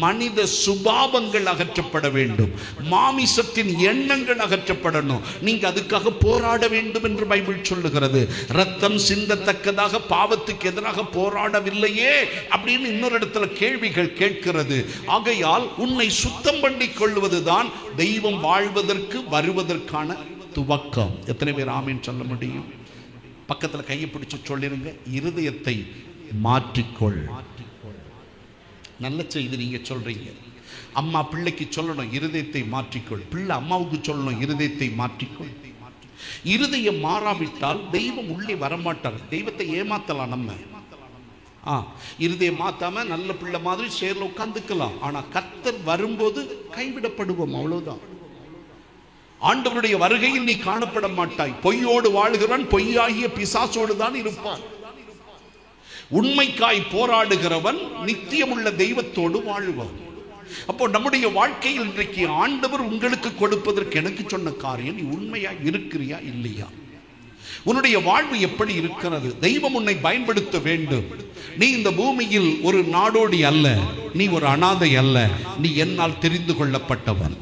மனித சுபாவங்கள் அகற்றப்பட வேண்டும், மாமிசத்தின் எண்ணங்கள் அகற்றப்படணும். நீங்க அதுக்காக போராட வேண்டும் என்று பைபிள் சொல்லுகிறது. ரத்தம் சிந்தத்தக்கதாக பாவத்துக்கு எதிராக போராடவில்லையே அப்படின்னு இன்னொரு இடத்துல கேள்விகள் கேட்கிறது. ஆகையால் உன்னை சுத்தம் பண்ணி கொள்வதுதான் தெய்வம் வாழ்வதற்கு வருவதற்கான துவக்கம். எத்தனை பேர் ஆமீன் சொல்ல முடியும்? பக்கத்துல கையை பிடிச்சு சொல்லிருங்க, இருதயத்தை மாற்றிக்கொள். நல்ல செய்தி நீங்க சொல்றீங்க. அம்மா பிள்ளைக்கு சொல்லணும் இருதயத்தை மாற்றிக்கொள், பிள்ளை அம்மாவுக்கு சொல்லணும் இருதயத்தை மாற்றிக்கொள். இருதயம் மாறாவிட்டால் தெய்வம் உள்ளே வரமாட்டார். தெய்வத்தை ஏமாத்தலாம் நம்ம. இருதயம் மாத்தாம நல்ல பிள்ளை மாதிரி சேர்ல உட்கார்ந்துக்கலாம். ஆனா கர்த்தர் வரும்போது கைவிடப்படுவோம், அவ்வளவுதான். ஆண்டவருடைய வருகையில் நீ காணப்பட மாட்டாய். பொய்யோடு வாழ்கிறான், பொய்யாகிய பிசாசோடு தான் இருப்பான். உண்மைக்காய் போராடுகிறவன் நித்தியமுள்ள தெய்வத்தோடு வாழ்வான். அப்போ நம்முடைய வாழ்க்கையில் இன்றைக்கு ஆண்டவர் உங்களுக்கு கொடுப்பதற்கு எனக்கு சொன்ன காரியம், நீ உண்மையா இருக்கிறியா இல்லையா? உன்னுடைய வாழ்வு எப்படி இருக்கிறது? தெய்வம் உன்னை பயன்படுத்த வேண்டும். நீ இந்த பூமியில் ஒரு நாடோடி அல்ல, நீ ஒரு அனாதை அல்ல, நீ என்னால் தெரிந்து கொள்ளப்பட்டவன்.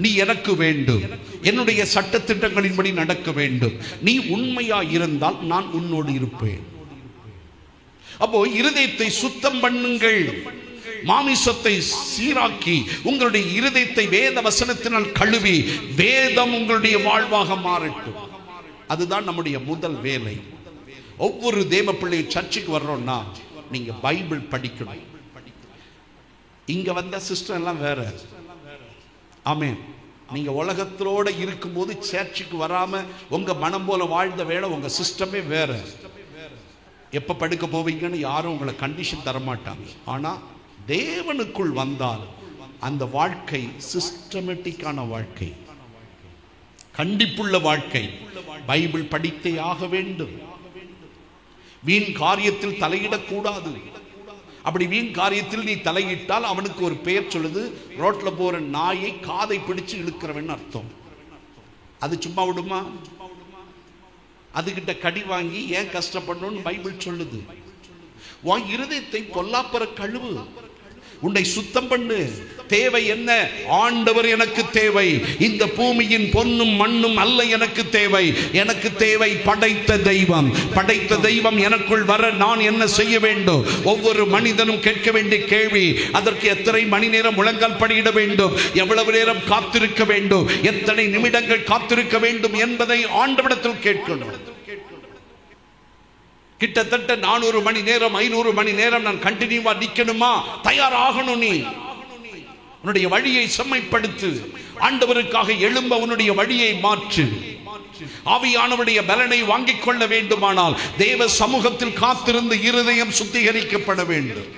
நீ எனக்கு வேண்டும், என்னுடைய சட்டத்திட்டங்களின்படி நடக்க வேண்டும். நீ உண்மையா இருந்தால் நான் உன்னோடு இருப்பேன். அப்போ இருதயத்தை சுத்தம் பண்ணுங்கள், மாமிசத்தை சீராக்கி உங்களுடைய இருதயத்தை வேத வசனத்தினால் கழுவி வேதம் உங்களுடைய வாழ்வாக மாறட்டும். அதுதான் நம்முடைய முதல் வேலை. ஒவ்வொரு தேவ பிள்ளையும் சர்ச்சுக்கு வர்றோம்னா நீங்க பைபிள் படிக்கணும். இங்க வந்த சிஸ்டம் எல்லாம் வேற. ஆமென். நீங்க உலகத்தோட இருக்கும்போது சர்ச்சுக்கு வராம உங்க மனம் போல வாழ்ந்த வேளை உங்க சிஸ்டமே வேற. எப்ப படுக்க போவீங்கன்னு யாரும் உங்களை கண்டிஷன் தரமாட்டாங்க. ஆனா தேவனுக்குள் வந்தால் அந்த வாழ்க்கை சிஸ்டமேட்டிக்கான வாழ்க்கை, கண்டிப்புள்ள வாழ்க்கை. பைபிள் படித்தே ஆக வேண்டும். வீண் காரியத்தில் தலையிடக்கூடாது. அப்படி வீண் காரியத்தில் நீ தலையிட்டால் அவனுக்கு ஒரு பெயர் சொல்லுது, ரோட்ல போற நாயை காதை பிடிச்சு இழுக்கிறவன் அர்த்தம். அது சும்மா விடுமா? அதுகிட்ட கடி வாங்கி ஏன் கஷ்டப்படணும்னு பைபிள் சொல்லுது. உன் இருதயத்தை பொல்லாப்பற கழுவு, உன்னை சுத்தம் பண்ணு. தேவை என்ன? ஆண்டவர் எனக்கு தேவை. இந்த பூமியின் பொன்னும் மண்ணும் அல்ல எனக்கு தேவை. எனக்கு தேவை படைத்த தெய்வம். படைத்த தெய்வம் எனக்குள் வர நான் என்ன செய்ய வேண்டும்? ஒவ்வொரு மனிதனும் கேட்க வேண்டிய கேள்வி, அதற்கு எத்தனை மணி நேரம் முழங்கால் படியிட வேண்டும், எவ்வளவு நேரம் காத்திருக்க வேண்டும், எத்தனை நிமிடங்கள் காத்திருக்க வேண்டும் என்பதை ஆண்டவரிடத்தில் கேட்கணும். கிட்டத்தட்ட 400 மணி நேரம் 500 மணி நேரம் நான் கண்டினியூவா நிக்கணுமா? தயாராகணும். நீ உன்னுடைய வழியை செம்மைப்படுத்து. ஆண்டவருக்காக எழும்ப உன்னுடைய வழியை மாற்று. ஆவியானவருடைய பலனை வாங்கிக் கொள்ள வேண்டுமானால் தேவ சமூகத்தில் காத்திருந்து இருதயம் சுத்திகரிக்கப்பட வேண்டும்.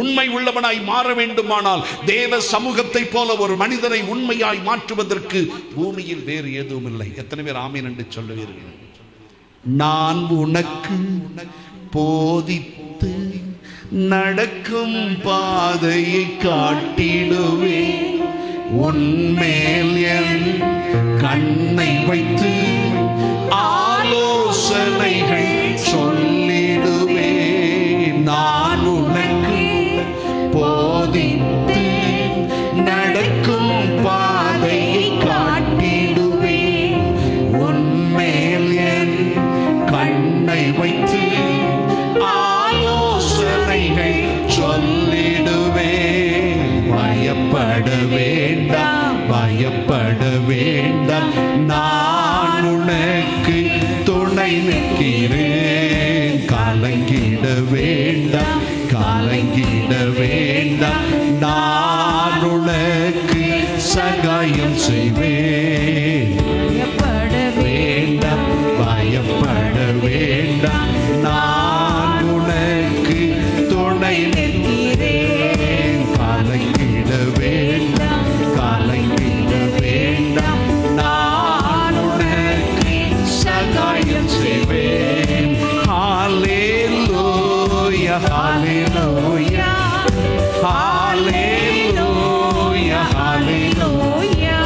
உண்மை உள்ளவனாய் மாற வேண்டுமானால் தேவ சமூகத்தை போல ஒரு மனிதனை உண்மையாய் மாற்றுவதற்கு பூமியில் வேறு எதுவும் இல்லை. எத்தனை பேர் ஆமீன் என்று சொல்லுவீர்கள்? நான் உனக்கு போதித்து நடக்கும் பாதையை காட்டிடுவேன். உன்மேல் என் கண்ணை வைத்து ஆலோசனைகள் சொல்லிடுவேன். நான் உனக்கு போதித்து நடக்கும் பாதையை காட்டிடுவேன். உன்மேல் என் கண்ணை வைத்து ஆலோசனைகள் சொல்லிடுவேன். பயப்பட வேண்டாம், பயப்பட வேண்டாம், நான் உனக்கு துணை நிற்கிறேன். கலங்கிட வேண்டாம், கலங்கிட வேண்டாம், நான் உனக்கு சகாயம் செய்வேன். பயப்பட வேண்டாம், பயப்பட வேண்டாம், நான் உனக்கு துணை நிற்கிறேன். கலங்கிட வேண்டாம், கலங்கிட வேண்டாம், நான் உனக்கு சகாயம் செய்வேன். ஹல்லேலூயா, ஹல்லேலூயா, ஹல்லேலூயா, ஹல்லேலூயா,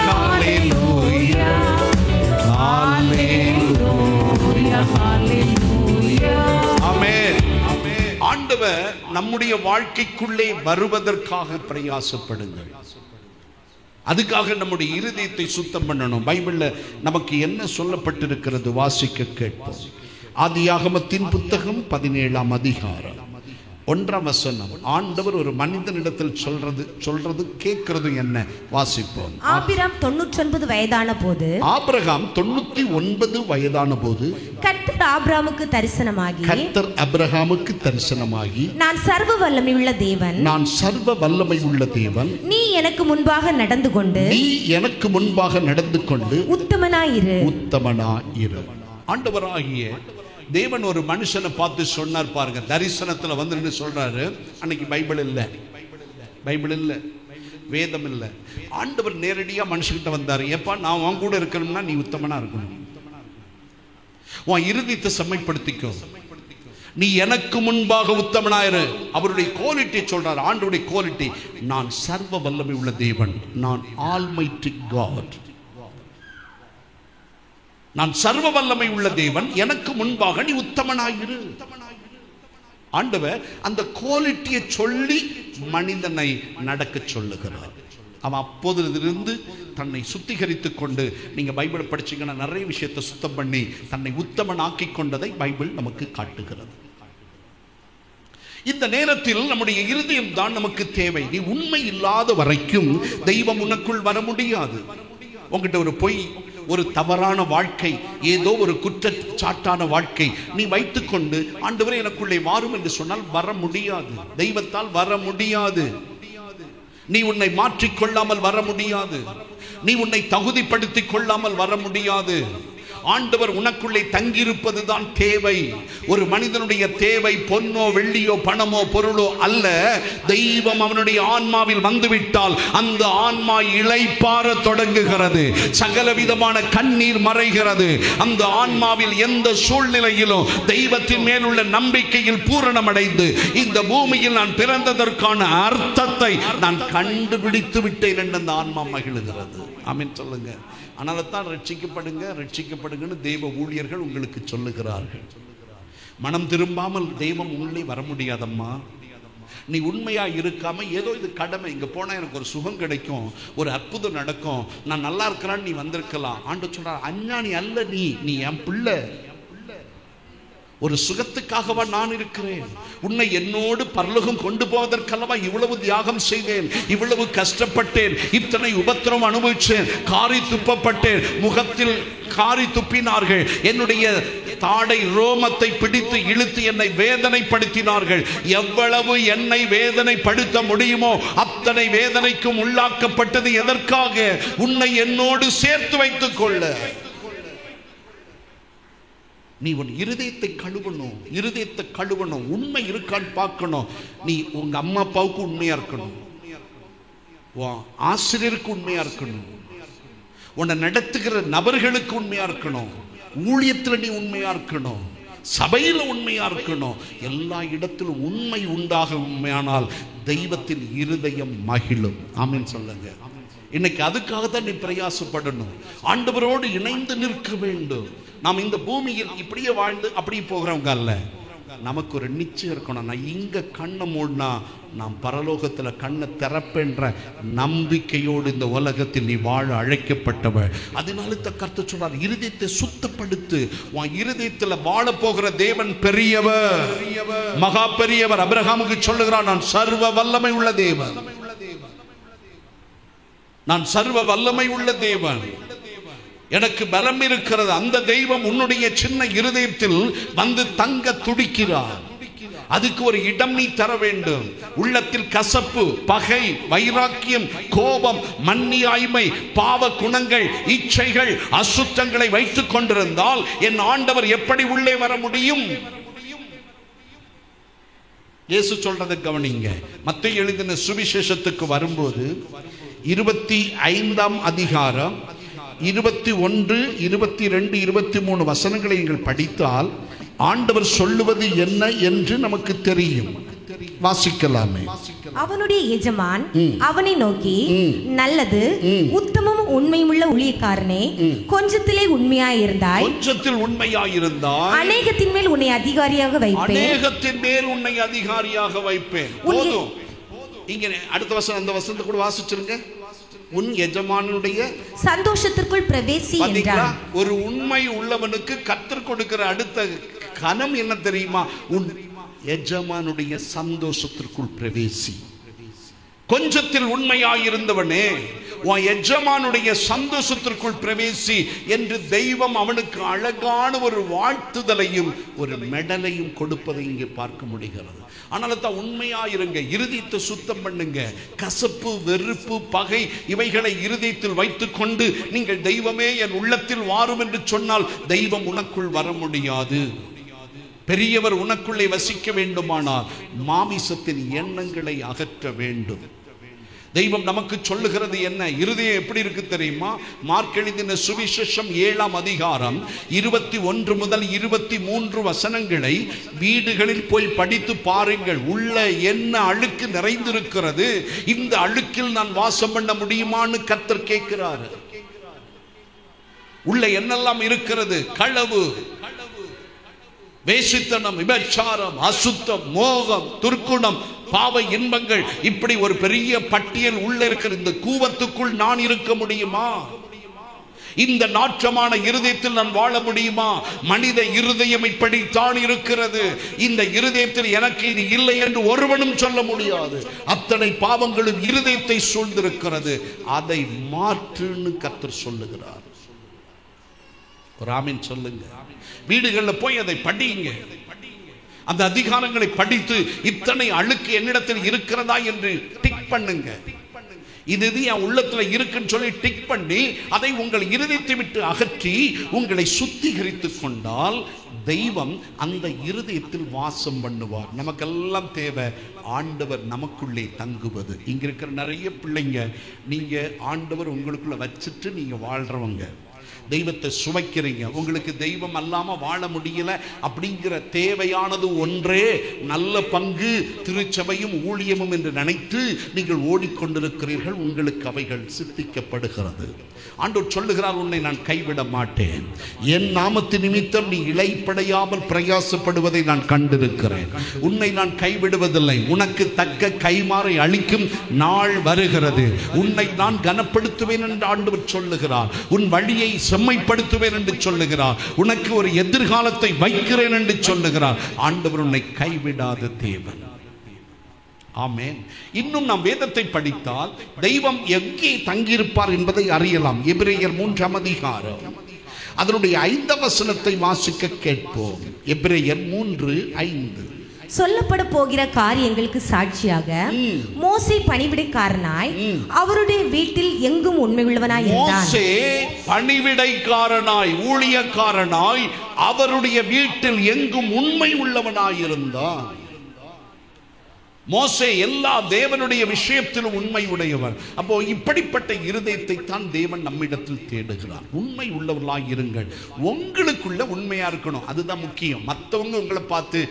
ஹல்லேலூயா, ஹல்லேலூயா, ஹல்லேலூயா. ஆமென். ஆண்டவர் நம்முடைய வாழ்க்கைக்குள்ளே வருவதற்காக பிரயாசப்படுங்கள். அதுக்காக நம்முடைய இருதயத்தை சுத்தம் பண்ணணும். பைபிள்ல நமக்கு என்ன சொல்லப்பட்டிருக்கிறது வாசிக்க கேட்போம். ஆதியாகமத்தின் புத்தகம் 17ஆம் அதிகாரம் 1ஆம் வசனம். ஆண்டவர் ஒரு மனிதனிடத்தில் சொல்றது கேட்கிறது என்ன? வாசிப்போம். ஆபிரகாம் 99 வயதான போது, ஆபிரகாம் 99 வயதான போது கர்த்தர் ஆபிரகாமுக்கு தரிசனமாகி, கர்த்தர் ஆபிரகாமுக்கு தரிசனமாகி, நான் சர்வ வல்லமை உள்ள தேவன், நான் சர்வ வல்லமை உள்ள தேவன், நீ எனக்கு முன்பாக நடந்து கொண்டு, நீ எனக்கு முன்பாக நடந்து கொண்டு உத்தமனாயிரு, உத்தமனாயிரு. ஆண்டவராகிய தேவன் ஒரு மனுஷனை பார்த்து சொன்னார் பாருங்க. தரிசனத்துல வந்து சொல்றாரு. அன்னைக்கு பைபிள் இல்லை, பைபிள் இல்லை, வேதம் இல்லை. ஆண்டவர் நேரடியா மனுஷன்கிட்ட வந்தாரு. எப்பா, நான் உன் கூட இருக்கணும்னா நீ உத்தமனா இருக்கணும். உன் இருதயத்தை செம்மைப்படுத்திக்கோ. நீ எனக்கு முன்பாக உத்தமனாயிரு. அவருடைய குவாலிட்டி சொல்றாரு. ஆண்டவருடைய குவாலிட்டி, நான் சர்வ வல்லமை உள்ள தேவன், நான் ஆல்மைட்டி காட், நான் சர்வ வல்லமை உள்ள தேவன், எனக்கு முன்பாக நீ உத்தமனாயிரு. ஆண்டவர் அந்த குவாலிட்டியை சொல்லி மனிதனை நடக்க சொல்லுகிறார். அவன் அப்போதிலிருந்து தன்னை சுத்திகரித்துக் கொண்டு, நீங்க பைபிளை படிச்சீங்கன்னா நிறைய விஷயத்தை சுத்தம் பண்ணி தன்னை உத்தமனாக்கி கொண்டதை பைபிள் நமக்கு காட்டுகிறது. இந்த நேரத்தில் நம்முடைய இருதயம் தான் நமக்கு தேவை. நீ உண்மை இல்லாத வரைக்கும் தெய்வம் உனக்குள் வர முடியாது. உங்ககிட்ட ஒரு பொய், ஒரு தவறான வாழ்க்கை, ஏதோ ஒரு குற்றச்சாட்டான வாழ்க்கை நீ வைத்துக்கொண்டு ஆண்டவரே எனக்குள்ளே வாரும் என்று சொன்னால் வர முடியாது. தெய்வத்தால் வர முடியாது. நீ உன்னை மாற்றிக்கொள்ளாமல் வர முடியாது. நீ உன்னை தகுதிப்படுத்திக் கொள்ளாமல் வர முடியாது. ஆண்டவர் உனக்குள்ளே தங்கியிருப்பதுதான் தேவை. ஒரு மனிதனுடைய தேவை பொன்னோ வெள்ளியோ பணமோ பொருளோ அல்ல. தெய்வம் அவனுடைய ஆன்மாவில் வந்துவிட்டால் அந்த ஆன்மா இளைப்பாற தொடங்குகிறது. சகல விதமான கண்ணீர் மறைகிறது. அந்த ஆன்மாவில் எந்த சூழ்நிலையிலும் தெய்வத்தின் மேல் உள்ள நம்பிக்கையில் பூரணமடைந்து இந்த பூமியில் நான் பிறந்ததற்கான அர்த்தத்தை நான் கண்டுபிடித்து விட்டேன் என்று அந்த ஆன்மா மகிழுகிறது. ஆமென் சொல்லுங்க. அதனால தான் ரட்சிக்கப்படுங்க ரட்சிக்கப்படுங்கன்னு தெய்வ ஊழியர்கள் உங்களுக்கு சொல்லுகிறார்கள். மனம் திரும்பாமல் தெய்வம் உள்ளே வர முடியாதம்மா. நீ உண்மையா இருக்காம ஏதோ இது கடமை, இங்க போனா எனக்கு ஒரு சுகம் கிடைக்கும், ஒரு அற்புதம் நடக்கும், நான் நல்லா இருக்கிறான்னு நீ வந்திருக்கலாம். ஆண்டவர் சொல்றார், அஞ்ஞானி அல்ல நீ என் பிள்ளை. ஒரு சுகத்துக்காகவா நான் இருக்கிறேன். உன்னை என்னோடு பரலோகம் கொண்டு போவதற்கல்லவா இவ்வளவு தியாகம் செய்தேன், இவ்வளவு கஷ்டப்பட்டேன், இத்தனை உபத்திரம் அனுபவிச்சேன், காரி துப்பப்பட்டேன், முகத்தில் காரி துப்பினார்கள், என்னுடைய தாடை ரோமத்தை பிடித்து இழுத்து என்னை வேதனைப்படுத்தினார்கள். எவ்வளவு என்னை வேதனைப்படுத்த முடியுமோ அத்தனை வேதனைக்கும் உள்ளாக்கப்பட்டது எதற்காக? உன்னை என்னோடு சேர்த்து வைத்துக் கொள்ள. நீ உன் இருதயத்தை கழுவணும், இருதயத்தை கழுவணும், உண்மை இருக்கான்னு பார்க்கணும். நீ உங்க அம்மா அப்பாவுக்கு உண்மையா இருக்கணும், ஆசிரியருக்கு உண்மையா இருக்கணும், உன்னை நடத்துகிற நபர்களுக்கு உண்மையா இருக்கணும், ஊழியத்தில் நீ உண்மையா இருக்கணும், சபையில் உண்மையா இருக்கணும். எல்லா இடத்திலும் உண்மை உண்டாக உண்மையானால் தெய்வத்தின் இருதயம் மகிழும். ஆமென் சொல்லுங்க. இன்னைக்கு அதுக்காக தான் நீ பிரயாசப்படணும். ஆண்டவரோடு இணைந்து நிற்க வேண்டும். நாம் இந்த பூமியில் இப்படியே வாழ்ந்து அப்படியே போகிறவங்க அல்ல. நமக்கு ஒரு நிச்சயம் இருக்கணும். நான் இங்க கண்ணை மூடினா நான் பரலோகத்தில் கண்ணை திறப்பென்ற நம்பிக்கையோடு இந்த உலகத்தில் நீ வாழ அழைக்கப்பட்டவள். அதனால கர்த்தர் சொல்றார், இருதயத்தை சுத்தப்படுத்து. உன் இருதயத்தில் வாழ போகிற தேவன் பெரியவர், மகா பெரியவர். அபிரகாமுக்கு சொல்லுகிறார், நான் சர்வ வல்லமை உள்ள தேவன், நான் சர்வ வல்லமை உள்ள தேவன், எனக்கு பலம் இருக்கிறது. அந்த தெய்வம் உன்னுடைய சின்ன இருதயத்தில் வந்து தங்க துடிக்கிறார். அதுக்கு ஒரு இடம் நீ தர வேண்டும். உள்ளத்தில் கசப்பு, பகை, வைராக்கியம், கோபம், மன்னியாய்மை, பாவ குணங்கள், இச்சைகள், அசுத்தங்களை வைத்துக் கொண்டிருந்தால் என் ஆண்டவர் எப்படி உள்ளே வர முடியும்? இயேசு சொல்றதை கவனிங்க. மத்தேயு எழுதின சுவிசேஷத்துக்கு வரும்போது 25ஆம் அதிகாரம் 21, 22, 23 வசனங்களை நீங்கள் படித்தால் ஆண்டவர் சொல்லுவது என்ன என்று நமக்கு தெரியும். வாசிக்கலாமே. அவனுடைய எஜமான் அவனை நோக்கி, நல்லது உத்தமம் உண்மையுள்ள ஊழியக்காரனே, கொஞ்சத்திலே உண்மையாயிருந்தாய், கொஞ்சத்தில் உண்மையாயிருந்தாய், அநேகத்தின் மேல் உன்னை அதிகாரியாக வைப்பேன், அநேகத்தின் மேல் உன்னை அதிகாரியாக வைப்பேன். போதும். இங்க அடுத்த வசனம், அந்த வசனத்தை கூட வாசிச்சிருங்க. உன் எஜமானுடைய சந்தோஷத்திற்குள் பிரவேசி என்றார். ஒரு உண்மை உள்ளவனுக்கு கர்த்தர் கொடுக்கிற அடுத்த கனம் என்ன தெரியுமா? உன் எஜமானுடைய சந்தோஷத்திற்குள் பிரவேசி. கொஞ்சத்தில் உண்மையாயிருந்தவனே, உன் எஜமானுடைய சந்தோஷத்திற்குள் பிரவேசி என்று தெய்வம் அவனுக்கு அழகான ஒரு வாழ்த்துதலையும் ஒரு மெடலையும் கொடுப்பதை இங்கே பார்க்க முடிகிறது. ஆனால் தான் உண்மையாயிருங்க, இருதயத்தை சுத்தம் பண்ணுங்க. கசப்பு, வெறுப்பு, பகை இவைகளை இருதயத்தில் வைத்துக் கொண்டு நீங்கள் தெய்வமே என் உள்ளத்தில் வாரும் என்று சொன்னால் தெய்வம் உனக்குள் வர முடியாது. பெரியவர் உனக்குள்ளே வசிக்க வேண்டுமானால் மாமிசத்தின் எண்ணங்களை அகற்ற வேண்டும். தெய்வம் நமக்கு சொல்லுகிறது என்ன? இருதயம் எப்படி இருக்கு தெரியுமா? மார்க் எழுதின சுவிசேஷம் 7ஆம் அதிகாரம் 21 முதல் 23 வசனங்களை வீடுகளில் போய் படித்து பாருங்கள். உள்ள என்ன அழுக்கு நிறைந்திருக்கிறது, இந்த அழுக்கில் நான் வாசம் பண்ண முடியுமான்னு கர்த்தர் கேட்கிறார். உள்ள என்னெல்லாம் இருக்கிறது? களவு, வேசித்தனம், விபச்சாரம், அசுத்தம், மோகம், துர்க்குணம், பாவ இன்பங்கள், இப்படி ஒரு பெரிய பட்டியல் உள்ள இருக்கிற இந்த கூவத்துக்குள் நான் இருக்க முடியுமா? இந்த நாற்றமான இருதயத்தில் நான் வாழ முடியுமா? மனித இருதயம் இப்படித்தான் இருக்கிறது. இந்த இருதயத்தில் எனக்கு இது இல்லை என்று ஒருவனும் சொல்ல முடியாது. அத்தனை பாவங்களும் இருதயத்தை சூழ்ந்திருக்கிறது. அதை மாற்றுன்னு கர்த்தர் சொல்லுகிறார். ஆமென் சொல்லுங்க. வீடுகளில் போய் அதை படிங்க. அந்த அதிகாரங்களை படித்து இத்தனை அழுக்கு என்னிடத்தில் இருக்கிறதா என்று டிக் பண்ணுங்க. இது என் உள்ளத்துல இருக்குன்னு சொல்லி டிக் பண்ணி அதை உங்கள் இருதயத்தை விட்டு அகற்றி உங்களை சுத்திகரித்துக் கொண்டால் தெய்வம் அந்த இருதயத்தில் வாசம் பண்ணுவார். நமக்கெல்லாம் தேவை ஆண்டவர் நமக்குள்ளே தங்குவது. இங்க இருக்கிற நிறைய பிள்ளைங்க நீங்க ஆண்டவர் உங்களுக்குள்ள வச்சுட்டு நீங்க வாழ்றவங்க, தெய்வத்தை சுவைக்கிறீங்க. உங்களுக்கு தெய்வம் அல்லாம வாழ முடியல அப்படிங்கிற தேவையானது ஒன்றே நல்ல பங்கு திருச்சபையும் ஊழியமும் என்று நினைத்து நீங்கள் ஓடிக்கொண்டிருக்கிறீர்கள். உங்களுக்கு அவைகள் சித்திக்கப்படுகிறது. ஆண்டவர் சொல்லுகிறார், உன்னை நான் கைவிட மாட்டேன். என் நாமத்து நிமித்தம் நீ இளைப்படையாமல் பிரயாசப்படுவதை நான் கண்டிருக்கிறேன். உன்னை நான் கைவிடுவதில்லை. உனக்கு தக்க கைமாறை அளிக்கும் நாள் வருகிறது. உன்னை நான் கனப்படுத்துவேன் என்று ஆண்டவர் சொல்லுகிறார். உன் வழியை செம்மைப்படுத்துவேன் என்று சொல்லுகிறார். உனக்கு ஒரு எதிர்காலத்தை வைக்கிறேன் என்று சொல்லுகிறார். ஆண்டவர் உன்னை கைவிடாத தேவன். ஆமென். இன்னும் நாம் வேதத்தை படித்தால் தெய்வம் எங்கே தங்கியிருப்பார் என்பதை அறியலாம். எபிரேயர் 3 அதிகாரம் அதனுடைய 5 வசனத்தை வாசிக்க கேட்போம். எபிரேயர் 3:5. சொல்லப்பட போகிற காரியங்களுக்கு சாட்சியாக மோசே பணிவிடைக்காரனாய் அவருடைய வீட்டில் எங்கும் உண்மை உள்ளவனாய் இருந்தான். மோசே பணிவிடைக்காரனாய் ஊழியக்காரனாய் அவருடைய வீட்டில் எங்கும் உண்மை உள்ளவனாய் இருந்தான். மோசே எல்லா தேவனுடைய விஷயத்திலும் உண்மை உடையவர். அப்போ இப்படிப்பட்ட இருதயத்தை தான் தேவன் நம்மிடத்தில் தேடுகிறார். உண்மை உள்ளவர்களாய் இருங்கள். உங்களுக்குள்ள உண்மையா இருக்கணும், அதுதான் முக்கியம். மற்றவங்க உங்களை பார்த்து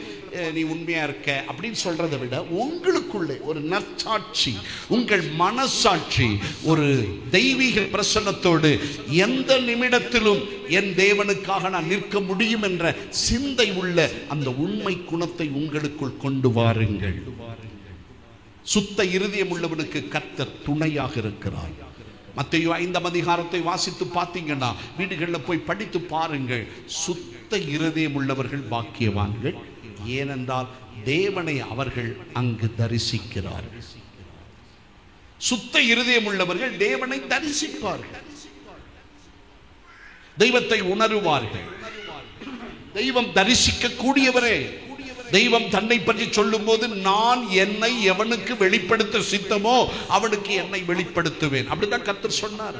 நீ உண்மையா இருக்க அப்படின்னு சொல்றதை விட உங்களுக்குள்ளே ஒரு நற்சாட்சி, உங்கள் மனசாட்சி ஒரு தெய்வீக பிரசன்னத்தோடு எந்த நிமிடத்திலும் என் தேவனுக்காக நான் நிற்க முடியும் என்ற சிந்தை உள்ள அந்த உண்மை குணத்தை உங்களுக்குள் கொண்டு வாருங்கள். சுத்த இருதயம் உள்ளவனுக்கு கர்த்தர் துணையாக இருக்கிறார். மத்தேயு 5 அதிகாரத்தை வாசித்து பார்த்தீங்கன்னா வீடுகளில் போய் படித்து பாருங்கள். சுத்த இருதயம் உள்ளவர்கள் பாக்கியவான்கள், ஏனென்றால் தேவனை அவர்கள் அங்கு தரிசிக்கிறார்கள். சுத்த இருதயம் உள்ளவர்கள் தேவனை தரிசிப்பார்கள், தெய்வத்தை உணருவார்கள். தெய்வம் தரிசிக்க கூடியவரே. தெய்வம் தன்னை பற்றி சொல்லும் போது நான் என்னை எவனுக்கு வெளிப்படுத்த சித்தமோ அவனுக்கு என்னை வெளிப்படுத்துவேன், அப்படிதான் கர்த்தர் சொன்னார்.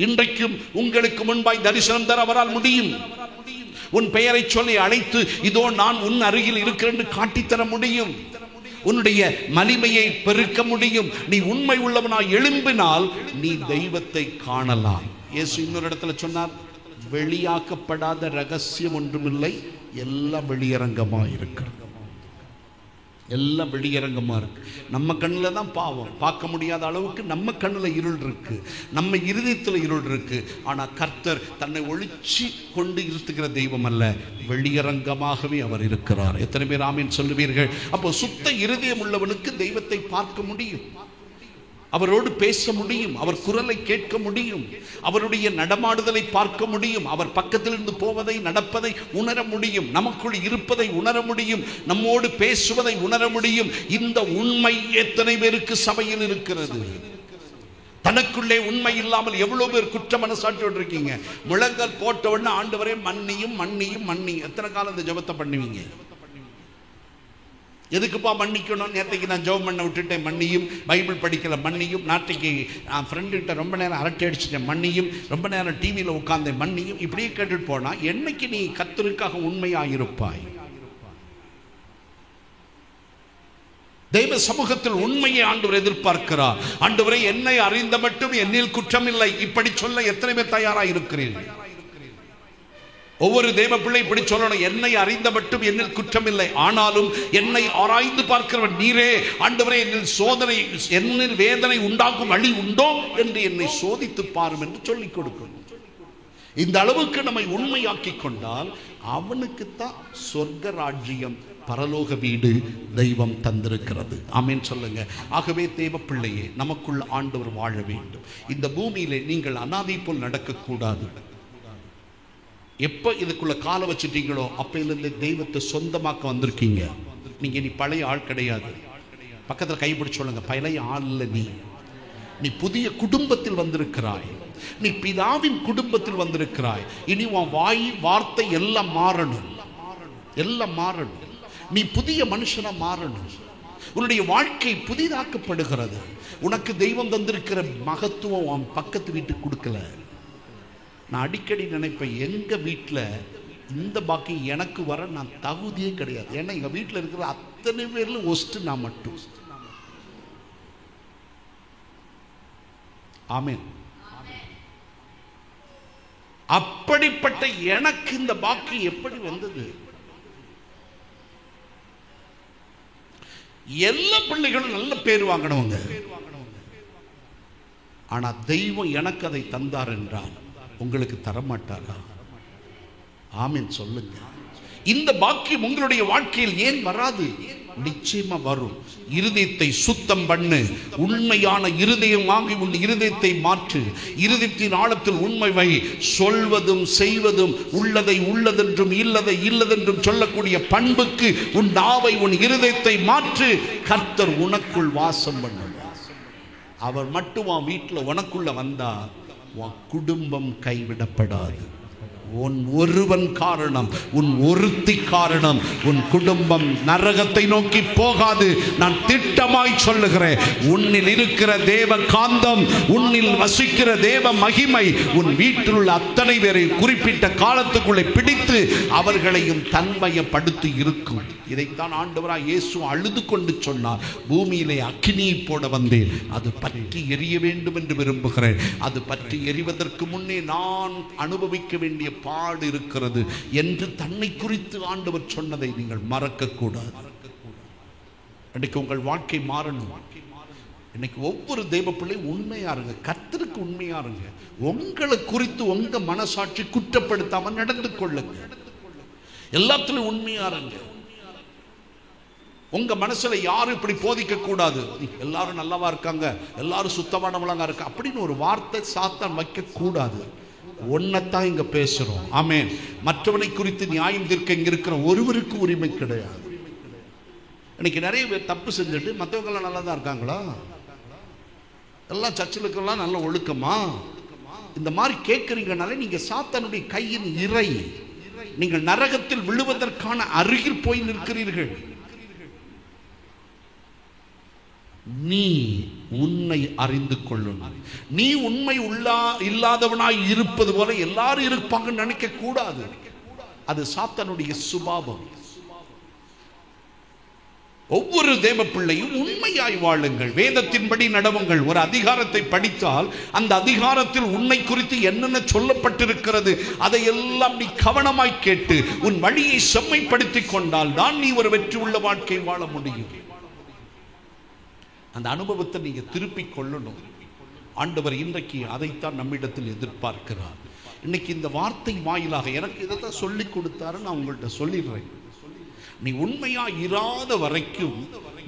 இன்றைக்கும் உங்களுக்கு முன்பாய் தரிசனம் தர அவரால் முடியும். உன் பெயரை சொல்லி அழைத்து இதோ நான் உன் அருகில் இருக்கிறேன் என்று காட்டித்தர முடியும். உன்னுடைய மகிமையை பெருக்க முடியும். நீ உண்மை உள்ளவனாய் எழும்பினால் நீ தெய்வத்தை காணலாம். இயேசு இன்னொரு இடத்துல சொன்னார், வெளியாக்கப்படாத ரகசியம் ஒன்றுமில்லை, எல்லாம் வெளியரங்கமா இருக்கிறது. எல்லாம் வெளியரங்கமா இருக்கு. நம்ம கண்ணில் தான் பாவம், பார்க்க முடியாத அளவுக்கு நம்ம கண்ணில் இருள் இருக்கு, நம்ம இருதயத்தில் இருள் இருக்கு. ஆனால் கர்த்தர் தன்னை ஒளிச்சு கொண்டு இருத்துகிற தெய்வம் அல்ல, வெளியரங்கமாகவே அவர் இருக்கிறார். எத்தனை பேர் ஆமீன் சொல்லுவீர்கள்? அப்போ சுத்த இருதயம் உள்ளவனுக்கு தெய்வத்தை பார்க்க முடியும், அவரோடு பேச முடியும், அவர் குரலை கேட்க முடியும், அவருடைய நடமாடுதலை பார்க்க முடியும், அவர் பக்கத்திலிருந்து போவதை நடப்பதை உணர முடியும், நமக்குள் இருப்பதை உணர முடியும், நம்மோடு பேசுவதை உணர முடியும். இந்த உண்மை எத்தனை பேருக்கு சபையில் இருக்கிறது? தனக்குள்ளே உண்மை இல்லாமல் எவ்வளவு பேர் குற்ற மனசாட்சியோடு இருக்கீங்க. முழங்கால் போட்ட உடனே ஆண்டவரே மன்னியும் மன்னியும் மன்னியும். எத்தனை காலம் இந்த ஜெபத்தை பண்ணுவீங்க? எதுக்குப்பா மன்னிக்கணும்? நேற்றைக்கு நான் ஜெபம் பண்ண விட்டுட்டேன், மன்னியும். பைபிள் படிக்கல, மன்னியும். நாட்டைக்கு நான் ஃப்ரெண்டுகிட்ட ரொம்ப நேரம் அரட்டை அடிச்சிட்டேன், மன்னியும். ரொம்ப நேரம் டிவியில் உட்கார்ந்தேன், மன்னியும். இப்படியே கேட்டுட்டு போனா என்னைக்கு நீ கர்த்தருக்காக உண்மையாயிருப்பாய்? தெய்வ சமூகத்தில் உண்மையை ஆண்டவர் எதிர்பார்க்கிறார். ஆண்டவரை என்னை அறிந்த மட்டும் என்னில் குற்றம் இல்லை, இப்படி சொல்ல எத்தனை பேர் தயாராக இருக்கிறீர்கள்? ஒவ்வொரு தேவ பிள்ளை இப்படி சொல்லணும், என்னை அறிந்த மட்டும் என்னில் குற்றம் இல்லை, ஆனாலும் என்னை ஆராய்ந்து பார்க்கிறவன் நீரே. ஆண்டவரே, என்னில் சோதனை, என்னில் வேதனை உண்டாக்கும் வழி உண்டோ என்று என்னை சோதித்து பாரும் என்று சொல்லிக் கொடுக்கணும். இந்த அளவுக்கு நம்மை உண்மையாக்கி கொண்டால் அவனுக்குத்தான் சொர்க்க ராஜ்யம், பரலோக வீடு தெய்வம் தந்திருக்கிறது. ஆமென் சொல்லுங்க. ஆகவே தேவ பிள்ளையே, நமக்குள் ஆண்டவர் வாழ வேண்டும். இந்த பூமியிலே நீங்கள் அனாதை போல் நடக்கக்கூடாது. எப்போ இதுக்குள்ள காலை வச்சுட்டீங்களோ அப்பையிலிருந்து தெய்வத்தை சொந்தமாக்க வந்திருக்கீங்க. நீங்க நீ பழைய ஆள் கிடையாது. பக்கத்தில் கைப்பிடிச்சு சொல்லுங்க, பழைய ஆள் இல்லை, நீ புதிய குடும்பத்தில் வந்திருக்கிறாய். நீ பிதாவின் குடும்பத்தில் வந்திருக்கிறாய். இனி உன் வார்த்தை எல்லாம் மாறணும், எல்லாம் மாறணும். நீ புதிய மனுஷனா மாறணும். உன்னுடைய வாழ்க்கை புதிதாக்கப்படுகிறது. உனக்கு தெய்வம் தந்திருக்கிற மகத்துவம் அவன் பக்கத்து வீட்டுக்கு கொடுக்கல. நான் அடிக்கடி நினைப்பேன், எங்க வீட்டில் இந்த பாக்கி எனக்கு வர நான் தகுதியே கிடையாது. ஏன்னா எங்க வீட்டில் இருக்கிற அத்தனை பேர்ல ஒஸ்ட் நான் மட்டும். ஆமென். அப்படிப்பட்ட எனக்கு இந்த பாக்கி எப்படி வந்தது? எல்லா பிள்ளைகளும் நல்ல பேர் வாங்கினவங்க. ஆனா தெய்வம் எனக்கு அதை தந்தார் என்றால் உங்களுக்கு தரமாட்டாரா? ஆமென் சொல்லுங்க. இந்த பாக்கியம் உங்களுடைய வாழ்க்கையில் ஏன் வராது? நிச்சயமா வரும். இருதயத்தை சுத்தம் பண்ணு. உண்மையான இருதயம் வாங்கி உன் இருதயத்தை மாற்று. இருதயத்தின் ஆழத்தில் உண்மை வை. சொல்வதும் செய்வதும் உள்ளதை உள்ளதென்றும் இல்லதை இல்லதென்றும் சொல்லக்கூடிய பண்புக்கு உன் நாவை உன் இருதயத்தை மாற்று. கர்த்தர் உனக்குள் வாசம் பண்ணுவார். அவர் மட்டும் உன் வீட்டில் உனக்குள்ள வந்தா உன் குடும்பம் கைவிடப்படாது. உன் ஒருவன் காரணம், உன் ஒருத்தி காரணம் உன் குடும்பம் நரகத்தை நோக்கி போகாது. நான் திட்டமாய் சொல்லுகிறேன். உன்னில் இருக்கிற தேவ காந்தம், உன்னில் வசிக்கிற தேவ மகிமை உன் வீட்டில் உள்ள அத்தனை பேரை குறிப்பிட்ட காலத்துக்குள்ளே பிடித்து அவர்களையும் தன்மயப்படுத்தி இருக்கும். இதைத்தான் ஆண்டவராய் இயேசு அழுது கொண்டு சொன்னார், பூமியிலே அக்கினியை போட வந்தேன், அது பற்றி எரிய வேண்டும் என்று விரும்புகிறேன். அது பற்றி எரிவதற்கு முன்னே நான் அனுபவிக்க வேண்டிய பாடு இருக்கிறது என்று தன்னை குறித்து ஆண்டவர் சொன்னதை நீங்கள் மறக்க கூடாது. இன்னைக்கு உங்கள் வாழ்க்கை மாறணும். இன்னைக்கு ஒவ்வொரு தெய்வ பிள்ளை உண்மையா இருங்க, கர்த்தருக்கு உண்மையா இருங்க. உங்களை குறித்து உங்க மனசாட்சி குற்றப்படுத்தாம நடந்து கொள்ளுங்க. எல்லாத்திலும் உண்மையா இருங்க. உங்க மனசுல யாரும் இப்படி போதிக்க கூடாது, எல்லாரும் நல்லவா இருக்காங்க, எல்லாரும் சுத்தமானவங்களா இருக்க அப்படின்னு ஒரு வார்த்தை சாத்தான் வைக்க கூடாது. ஒன்னத்தான் இங்க பேசுறோம். ஆமென். மற்றவனை குறித்து நியாயம் தீர்க்க இங்க இருக்கிற ஒருவருக்கு உரிமை கிடையாது. இன்னைக்கு நிறைய பேர் தப்பு செஞ்சுட்டு மற்றவங்க எல்லாம் நல்லா தான் இருக்காங்களா, எல்லாம் சர்ச்சில் இருக்கலாம் நல்ல ஒழுக்கமா, இந்த மாதிரி கேட்கறீங்கனாலே நீங்க சாத்தானுடைய கையின் இறை. நீங்கள் நரகத்தில் விழுவதற்கான அருகில் போய் நிற்கிறீர்கள். நீ உன்னை அறிந்து கொள்ளணும். நீ உண்மை இல்லாதவனாய் இருப்பது போல எல்லாரும் இருப்பாங்கன்னு நினைக்க கூடாது. அது சாத்தானுடைய சுபாவம். ஒவ்வொரு தேவ பிள்ளையும் உண்மையாய் வாழுங்கள், வேதத்தின்படி நடவுங்கள். ஒரு அதிகாரத்தை படித்தால் அந்த அதிகாரத்தில் உன்னை குறித்து என்னென்ன சொல்லப்பட்டிருக்கிறது அதையெல்லாம் நீ கவனமாய் கேட்டு உன் வழியை செம்மைப்படுத்திக் கொண்டால் தான் நீ ஒரு வெற்றி உள்ள வாழ்க்கை வாழ முடியும். அந்த அனுபவத்தை நீங்க திருப்பிக் கொள்ளணும். ஆண்டவர் இன்றைக்கு அதைத்தான் நம்மிடத்தில் எதிர்பார்க்கிறார். இன்னைக்கு இந்த வார்த்தை வாயிலாக எனக்கு இதைத்தான் சொல்லி கொடுத்தாரு. நான் உங்கள்கிட்ட சொல்லிடுறேன், நீ உண்மையா இராத வரைக்கும்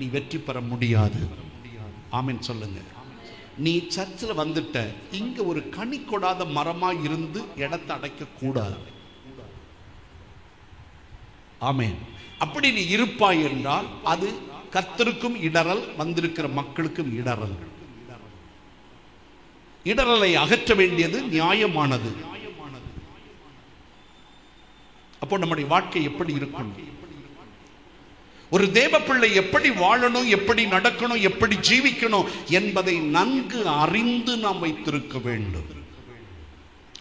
நீ வெற்றி பெற முடியாது. ஆமென் சொல்லுங்க. நீ சர்ச்சில் வந்துட்ட, இங்க ஒரு கனி கொடாத மரமா இருந்து இடத்தை அடைக்க கூடாது. ஆமென். அப்படி நீ இருப்பாய் என்றால் அது கர்த்தருக்கும் இடரல், வந்திருக்கிற மக்களுக்கும் இடரல். இடரலை அகற்ற வேண்டியது நியாயமானது. அப்போ நம்முடைய வாழ்க்கை எப்படி இருக்கணும், ஒரு தேவ பிள்ளை எப்படி வாழணும், எப்படி நடக்கணும், எப்படி ஜீவிக்கணும் என்பதை நன்கு அறிந்து நாம் வைத்திருக்க வேண்டும்.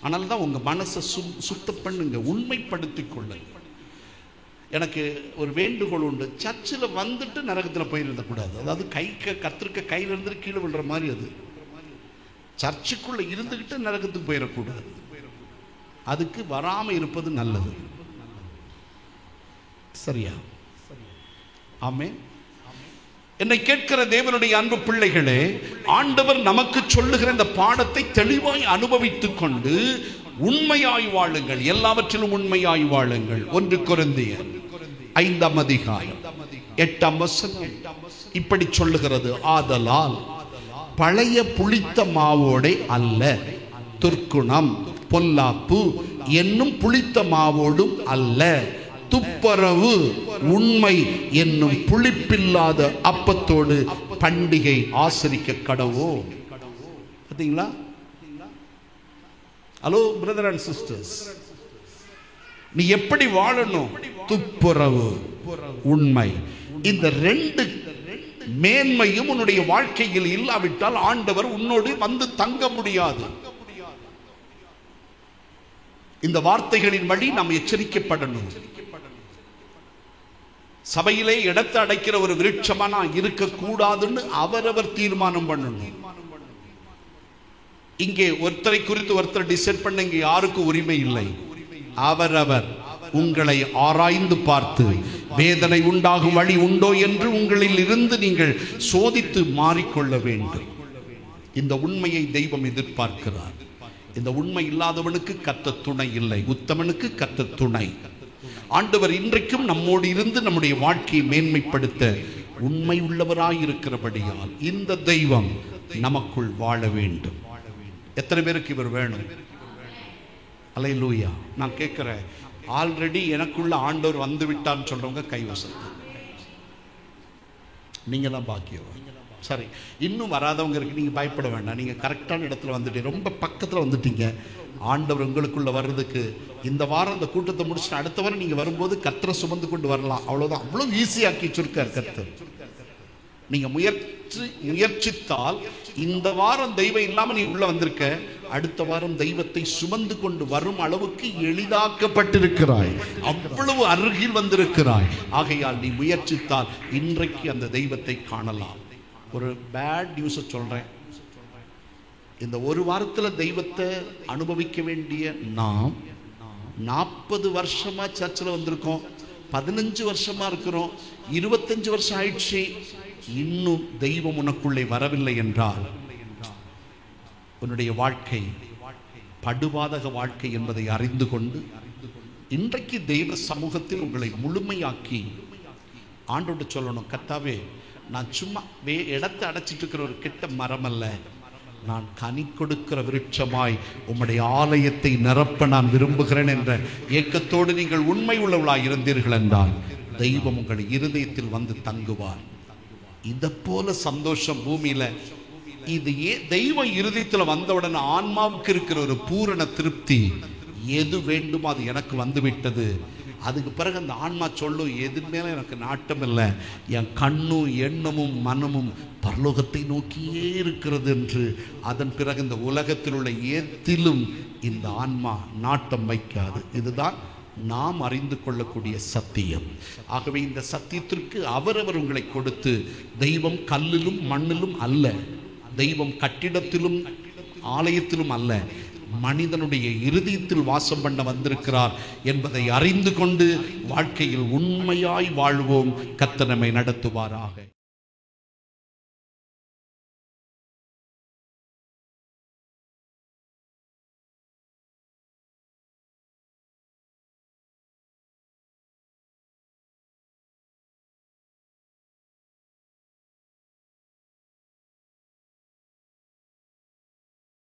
ஆனால் தான் உங்க மனசை சுத்தம் பண்ணுங்க, உண்மைப்படுத்திக் கொள்ளுங்க. எனக்கு ஒரு வேண்டுகோள் உண்டு, சர்ச்சில் வந்துட்டு நரகத்தில் போயிருந்த கூடாது. அதாவது கர்த்தருக்கு கையில் இருந்து கீழே விழுற மாதிரி. அது சர்ச்சுக்குள்ள இருந்துகிட்டு நரகத்துக்கு போயிடக்கூடாது. அதுக்கு வராம இருப்பது நல்லது. சரியா? ஆமென். என்னை கேட்கிற தேவனுடைய அன்பு பிள்ளைகளே, ஆண்டவர் நமக்கு சொல்லுகிற இந்த பாடத்தை தெளிவாய் அனுபவித்துக் கொண்டு உண்மையாய் வாழுங்கள், எல்லாவற்றிலும் உண்மையாய் வாழுங்கள். 1 கொரிந்தியர் 5ஆம் அதிகாரம் 8ஆம் வசனம் இப்படி சொல்லுகிறது, ஆதலால் பழைய புளித்த மாவோடே அல்ல, துர்க்குணம் பொல்லாப்பு என்னும் புளித்த மாவோடும் அல்ல, துப்பரவு உண்மை என்னும் புளிப்பில்லாத அப்பத்தோடு பண்டிகை ஆசரிக்க கடவோ. பார்த்தீங்களா? ஹலோ பிரதர் அண்ட் சிஸ்டர்ஸ், நீ எப்படி வாழணும்? துப்புரவு, உண்மை. இந்த ரெண்டு மேன்மையும் உன்னுடைய வாழ்க்கையில் இல்லாவிட்டால் ஆண்டவர் உன்னோடு வந்து தங்க முடியாது. இந்த வார்த்தைகளின் வழி நாம் எச்சரிக்கப்படணும். சபையிலே இடத்தை அடைக்கிற ஒரு விருட்சமா நான் இருக்கக்கூடாதுன்னு அவரவர் தீர்மானம் பண்ணணும். இங்கே ஒருத்தரை குறித்து ஒருத்தர் டிசைட் பண்ண இங்கே யாருக்கும் உரிமை இல்லை. அவரவர் உங்களை ஆராய்ந்து பார்த்து வேதனை உண்டாகும் வழி உண்டோ என்று உங்களில் இருந்து நீங்கள் சோதித்து மாறிக்கொள்ள வேண்டும். இந்த உண்மையை தெய்வம் எதிர்பார்க்கிறார். இந்த உண்மை இல்லாதவனுக்கு கர்த்தர் துணை இல்லை, உத்தமனுக்கு கர்த்தர் துணை. ஆண்டவர் இன்றைக்கும் நம்மோடு இருந்து நம்முடைய வாழ்க்கையை மேன்மைப்படுத்த உண்மை உள்ளவராய் இருக்கிறபடியால் இந்த தெய்வம் நமக்குள் வாழ வேண்டும். எத்தனை பேருக்கு இவர் வேணும்? அல்லேலூயா. நான் கேட்கிறேன், ஆல்ரெடி எனக்குள்ள ஆண்டவர் வந்து விட்டான்னு சொல்றவங்க கைவசம். நீங்க தான் பாக்கியவான். சரி, இன்னும் வராதவங்க இருக்கு, நீங்க பயப்பட வேண்டாம். நீங்க கரெக்டான இடத்துல வந்துட்டீங்க, ரொம்ப பக்கத்துல வந்துட்டீங்க. ஆண்டவர் உங்களுக்குள்ள வர்றதுக்கு இந்த வாரம் இந்த கூட்டத்தை முடிச்சுட்டு அடுத்த வாரம் நீங்க வரும்போது கர்த்தரை சுமந்து கொண்டு வரலாம். அவ்வளவுதான். அவ்வளவு ஈஸியாக்கி வச்சிருக்கார் கர்த்தர். நீங்க முயற்சித்தால் இந்த வாரம் தெய்வம் இல்லாம நீ உள்ள வந்திருக்க, அடுத்த வாரம் தெய்வத்தை சுமந்து கொண்டு வரும் அளவுக்கு எளிதாக்கப்பட்டிருக்கிறாய். அவ்வளவு அருகில் வந்திருக்கிறாய். ஆகையால் நீ முயற்சித்தால் இன்றைக்கு அந்த தெய்வத்தை காணலாம். ஒரு பேட் நியூஸை சொல்றேன். இந்த ஒரு வாரத்தில் தெய்வத்தை அனுபவிக்க வேண்டிய நாம் 40 வருஷமா சர்ச்சில் வந்திருக்கோம், 15 வருஷமா இருக்கிறோம், 25 வருஷம் ஆயிடுச்சு, இன்னும் தெய்வம் உனக்குள்ளே வரவில்லை என்றால் உன்னுடைய வாழ்க்கை படுபாதக வாழ்க்கை என்பதை அறிந்து கொண்டு இன்றைக்கு தெய்வ சமூகத்தில் உங்களை முழுமையாக்கி ஆண்டோடு சொல்லணும், கர்த்தாவே, நான் சும்மா இடத்தை அடைச்சிட்டு இருக்கிற ஒரு கெட்ட மரம் அல்ல, நான் கனி கொடுக்கிற விருட்சமாய் உம்முடைய ஆலயத்தை நிரப்ப நான் விரும்புகிறேன் என்ற ஏக்கத்தோடு நீங்கள் உண்மை உள்ளவளாய் இருந்தீர்கள் என்றால் தெய்வம் உங்கள் இருதயத்தில் வந்து தங்குவார். இதை போல சந்தோஷம் பூமியில இது தெய்வம் இருதயத்தில் வந்தவுடன் ஆன்மாவுக்கு இருக்கிற ஒரு பூரண திருப்தி. எது வேண்டுமோ அது எனக்கு வந்து விட்டது. அதுக்கு பிறகு அந்த ஆன்மா சொல்லும், எது மேலே எனக்கு நாட்டம் இல்லை, என் கண்ணும் எண்ணமும் மனமும் பரலோகத்தை நோக்கியே இருக்கிறது என்று. அதன் பிறகு இந்த உலகத்தில் உள்ள ஏத்திலும் இந்த ஆன்மா நாட்டம் வைக்காது. இதுதான் நாம் அறிந்து கொள்ளக்கூடிய சத்தியம். ஆகவே இந்த சத்தியத்திற்கு அவரவர் உங்களை கொடுத்து, தெய்வம் கல்லிலும் மண்ணிலும் அல்ல, தெய்வம் கட்டிடத்திலும் ஆலயத்திலும் அல்ல, மனிதனுடைய இருதயத்தில் வாசம் பண்ண வந்திருக்கிறார் என்பதை அறிந்து கொண்டு வாழ்க்கையில் உண்மையாய் வாழ்வோம். கர்த்தர் நம்மை நடத்துவாராக.